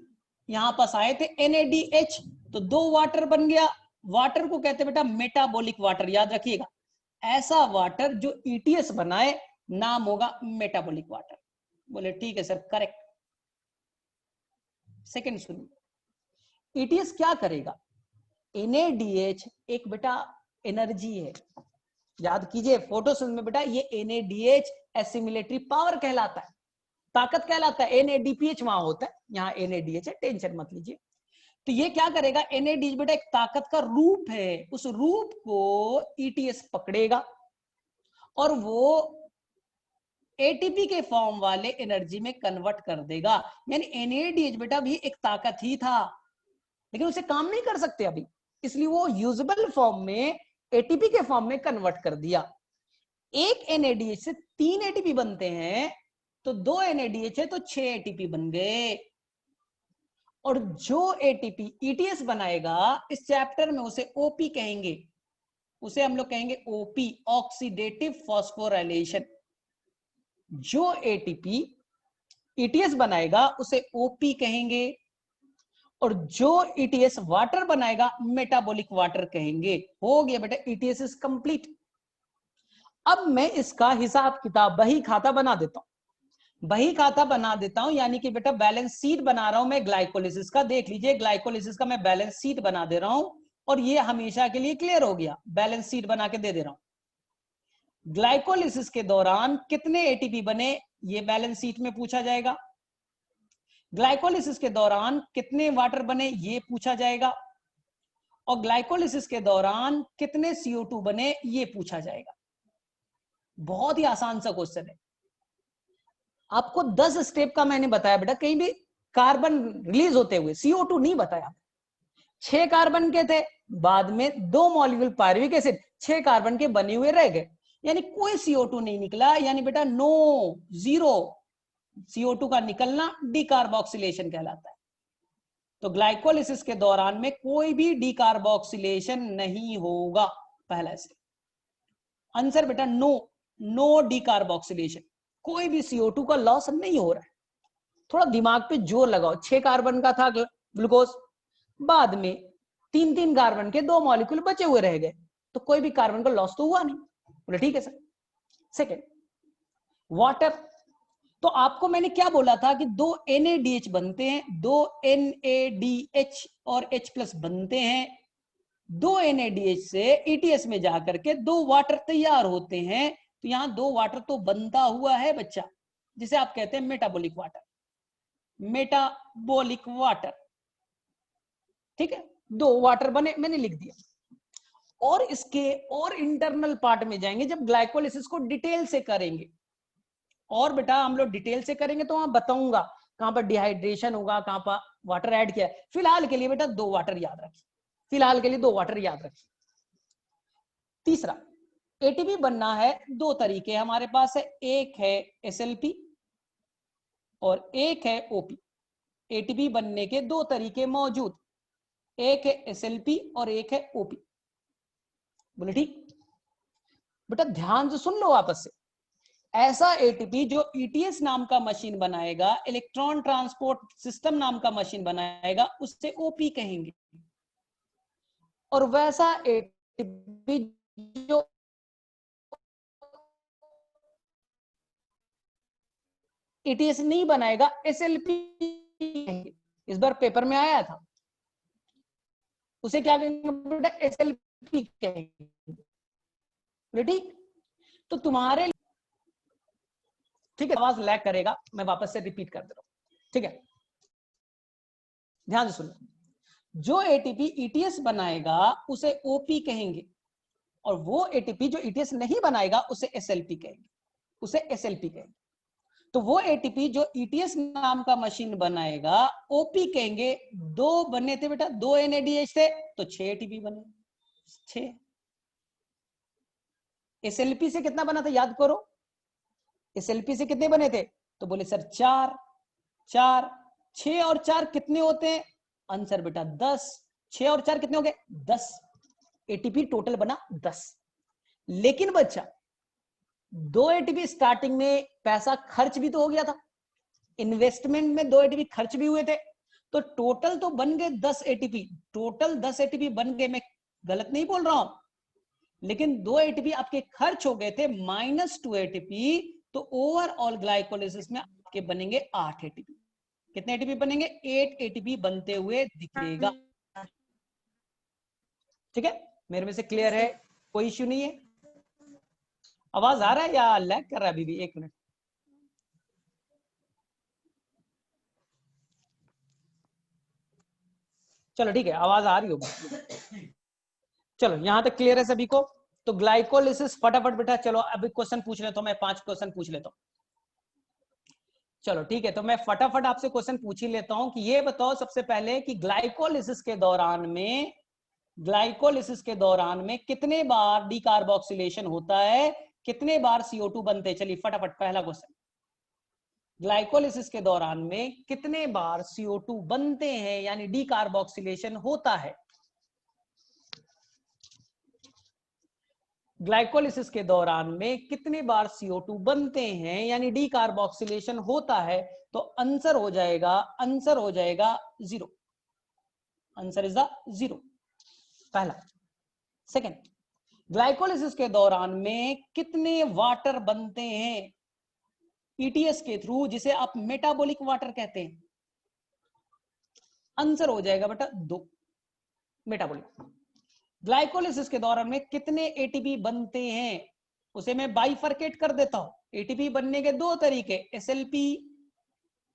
यहां पास आए थे NADH, तो 2 वाटर बन गया। वाटर को कहते हैं बेटा मेटाबॉलिक वाटर। याद रखिएगा, ऐसा वाटर जो ETS बनाए नाम होगा मेटाबॉलिक वाटर। बोले ठीक है सर, करेक्ट। सेकंड सुनिए, ETS क्या करेगा, NADH एक बेटा एनर्जी है, याद कीजिए फोटोसिंथेसिस में बेटा ये NADH एसिमिलेटरी पावर कहलाता है, ताकत कहलाता है। NADPH वहां होता है, यहाँ NADH है, टेंशन मत लीजिए। तो ये क्या करेगा, NADH बेटा एक ताकत का रूप है, उस रूप को ETS पकड़ेगा और वो ATP के फॉर्म वाले एनर्जी में कन्वर्ट कर देगा। यानी NADH बेटा भी एक ताकत ही था, लेकिन उसे काम नहीं कर सकते अभी, इसलिए वो यूजेबल फॉर्म में ATP के फॉर्म में कन्वर्ट कर दिया। एक NADH से 3 ATP बनते हैं, तो 2 NADH है तो 6 ATP बन गए। और जो ATP ETS बनाएगा इस चैप्टर में उसे OP कहेंगे, उसे हम लोग कहेंगे OP, ऑक्सीडेटिव फॉस्फोराइलेशन। जो ATP ETS बनाएगा उसे OP कहेंगे, और जो ETS वाटर बनाएगा मेटाबॉलिक वाटर कहेंगे। हो गया बेटा, ETS इज कंप्लीट। अब मैं इसका हिसाब किताब बही खाता बना देता हूं, बही खाता बना देता हूं, यानी कि बेटा बैलेंस शीट बना रहा हूं मैं ग्लाइकोलिसिस का। देख लीजिए, ग्लाइकोलिसिस का मैं बैलेंस शीट बना दे रहा हूं और ये हमेशा के लिए क्लियर हो गया, बैलेंस शीट बना के दे दे रहा हूं। ग्लाइकोलिसिस के दौरान कितने ATP बने, ये बैलेंस शीट में पूछा जाएगा। ग्लाइकोलिसिस के दौरान कितने वाटर बने, ये पूछा जाएगा। और ग्लाइकोलिसिस के दौरान कितने CO2 बने, ये पूछा जाएगा। बहुत ही आसान सा क्वेश्चन है। आपको 10 स्टेप का मैंने बताया बेटा, कहीं भी कार्बन रिलीज होते हुए, CO2 नहीं बताया। 6 कार्बन के थे, बाद में 2 मॉलिक्यूल पायरुविक एसिड 6 कार्बन के बने हुए रह गए, यानी कोई CO2 नहीं निकला, यानी बेटा नो, जीरो। CO2 का निकलना डीकार्बोक्सिलेशन कहलाता है। तो ग्लाइकोलिसिस के दौरान में कोई भी डीकार्बोक्सिलेशन नहीं होगा, पहला स्टेप। आंसर बेटा नो, नो डीकार्बोक्सिलेशन, कोई भी CO2 का लॉस नहीं हो रहा है। थोड़ा दिमाग पे जोर लगाओ, 6 कार्बन का था ग्लूकोज, बाद में 3-3 कार्बन के 2 मॉलिक्यूल बचे हुए रह गए, तो कोई भी कार्बन का लॉस तो हुआ नहीं। बोले ठीक है सर। Second, water. तो आपको मैंने क्या बोला था कि 2 NaDH बनते हैं, 2 NaDH और H+ बनते हैं, 2 NaDH से ETS में जाकर के 2 वाटर तैयार होते हैं। तो यहां 2 वाटर तो बनता हुआ है बच्चा, जिसे आप कहते हैं मेटाबॉलिक वाटर, मेटाबॉलिक वाटर। ठीक है, 2 वाटर बने, मैंने लिख दिया। और इसके और इंटरनल पार्ट में जाएंगे जब ग्लाइकोलिसिस को डिटेल से करेंगे, और बेटा हम लोग डिटेल से करेंगे तो वहां बताऊंगा कहां पर डिहाइड्रेशन होगा, कहां पर वाटर ऐड किया है। फिलहाल के लिए बेटा 2 वाटर याद रखिए, फिलहाल के लिए 2 वाटर याद रखिए। तीसरा, एटीपी बनना है 2 तरीके हमारे पास है, एक है SLP और एक है OP। एटीपी बनने के 2 तरीके मौजूद, एक है SLP और एक है OP। बोले ठीक। बेटा ध्यान से सुन लो वापस से, ऐसा एटीपी जो ETS नाम का मशीन बनाएगा, इलेक्ट्रॉन ट्रांसपोर्ट सिस्टम नाम का मशीन बनाएगा, उससे OP कहेंगे। और वैसा एटीपी जो ETS नहीं बनाएगा, SLP कहेंगे। इस बार पेपर में आया था, उसे क्या कहेंगे बेटा? SLP कहेंगे। ठीक, तो तुम्हारे, ठीक है, आवाज लैग करेगा, मैं वापस से रिपीट कर दे रहा हूं, ठीक है, ध्यान से सुनो। जो एटीपी ETS बनाएगा उसे OP कहेंगे, और वो एटीपी जो ETS नहीं बनाएगा उसे SLP कहेंगे, उसे SLP कहेंगे। तो वो एटीपी जो ETS नाम का मशीन बनाएगा OP कहेंगे। 2 बने थे बेटा, 2 NaDH थे तो 6 एटीपी बने, 6। SLP से कितना बना था याद करो, SLP से कितने बने थे? तो बोले सर 4, 4, 6 और 4 कितने होते हैं? आंसर बेटा 10, 6 और 4 कितने हो गए? 10। एटीपी टोटल बना 10। लेकिन बच्चा 2 एटीपी स्टार्टिंग में पैसा खर्च भी तो हो गया था, इन्वेस्टमेंट में 2 एटीपी खर्च भी हुए थे, तो टोटल तो बन गए 10 एटीपी, टोटल 10 एटीपी बन गए, मैं गलत नहीं बोल रहा हूं। लेकिन 2 एटीपी आपके खर्च हो गए थे, -2 एटीपी, तो ओवरऑल ग्लाइकोलिसिस में आपके बनेंगे 8 एटीपी। कितने एटीपी बनेंगे? 8 एटीपी बनते हुए दिखेगा। ठीक है, मेरे में से क्लियर है, कोई इश्यू नहीं है? आवाज आ रहा है या लैग कर रहा है अभी भी? 1 मिनट, चलो ठीक है, आवाज आ रही होगी। चलो यहां तक क्लियर है सभी को? तो ग्लाइकोलिसिस फटाफट बेटा, चलो अभी क्वेश्चन पूछ लेता हूं, मैं 5 क्वेश्चन पूछ लेता हूं। चलो ठीक है, तो मैं फटाफट आपसे क्वेश्चन पूछ ही लेता हूं कि ये बताओ सबसे पहले कि ग्लाइकोलिसिस के दौरान में, ग्लाइकोलिसिस के दौरान में कितने बार डीकार्बोक्सिलेशन होता है, कितने बार CO2 बनते हैं? चलिए फटाफट पहला क्वेश्चन, ग्लाइकोलिसिस के दौरान में कितने बार CO2 बनते हैं यानी डीकार्बोक्सिलेशन होता है? ग्लाइकोलिसिस के दौरान में कितने बार CO2 बनते हैं यानी डीकार्बोक्सिलेशन होता है? तो आंसर हो जाएगा, आंसर हो जाएगा 0, आंसर इज द 0, पहला। सेकंड, ग्लाइकोलिसिस के दौरान में कितने वाटर बनते हैं ETS के थ्रू, जिसे आप मेटाबॉलिक वाटर कहते हैं? आंसर हो जाएगा बेटा 2, मेटाबॉलिक। ग्लाइकोलिसिस के दौरान में कितने एटीपी बनते हैं, उसे मैं बाइफरकेट कर देता हूं। एटीपी बनने के 2 तरीके, SLP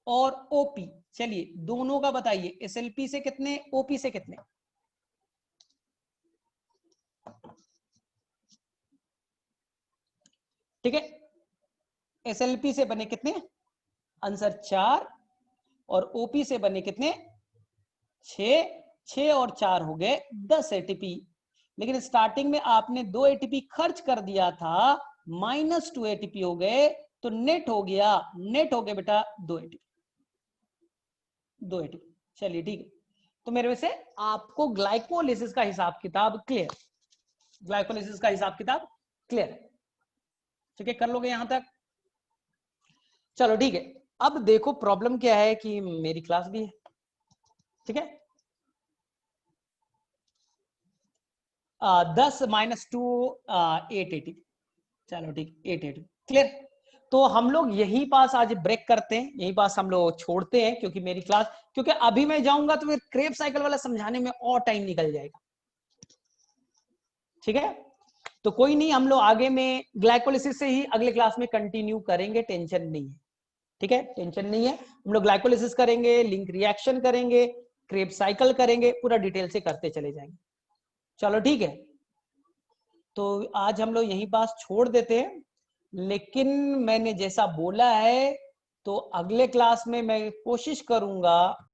और OP। चलिए दोनों का बताइए, SLP से कितने, OP से कितने? ठीक है, SLP से बने कितने? आंसर 4, और ओपी से बने कितने 6 और 4 हो गए 10 एटीपी। लेकिन स्टार्टिंग में आपने 2 एटीपी खर्च कर दिया था, -2 एटीपी हो गए, तो नेट हो गया बेटा 2 एटीपी। चलिए ठीक है। तो मेरे से आपको ग्लाइकोलिसिस का हिसाब किताब क्लियर, ग्लाइकोलिसिस का हिसाब किताब क्लियर, ठीक है, कर लोगे यहां तक? चलो ठीक है। अब देखो प्रॉब्लम क्या है कि मेरी क्लास भी है, ठीक है। 10 - 2 880, चलो ठीक 880 क्लियर। तो हम लोग यही पास आज ब्रेक करते हैं, यही पास हम लोग छोड़ते हैं, क्योंकि मेरी क्लास, क्योंकि अभी मैं जाऊंगा तो फिर क्रेब साइकिल वाला समझाने में और टाइम निकल जाएगा, ठीक है। तो कोई नहीं, हम लोग आगे में ग्लाइकोलिसिस से ही अगले क्लास में कंटिन्यू करेंगे, टेंशन नहीं है, ठीक है, टेंशन नहीं है। हम लोग ग्लाइकोलिसिस करेंगे, लिंक रिएक्शन करेंगे, क्रेब साइकिल करेंगे, पूरा डिटेल से करते चले जाएंगे। चलो ठीक है, तो आज हम लोग यहीं पास छोड़ देते हैं। लेकिन मैंने जैसा बोला है, तो अगले क्लास में मैं कोशिश करूंगा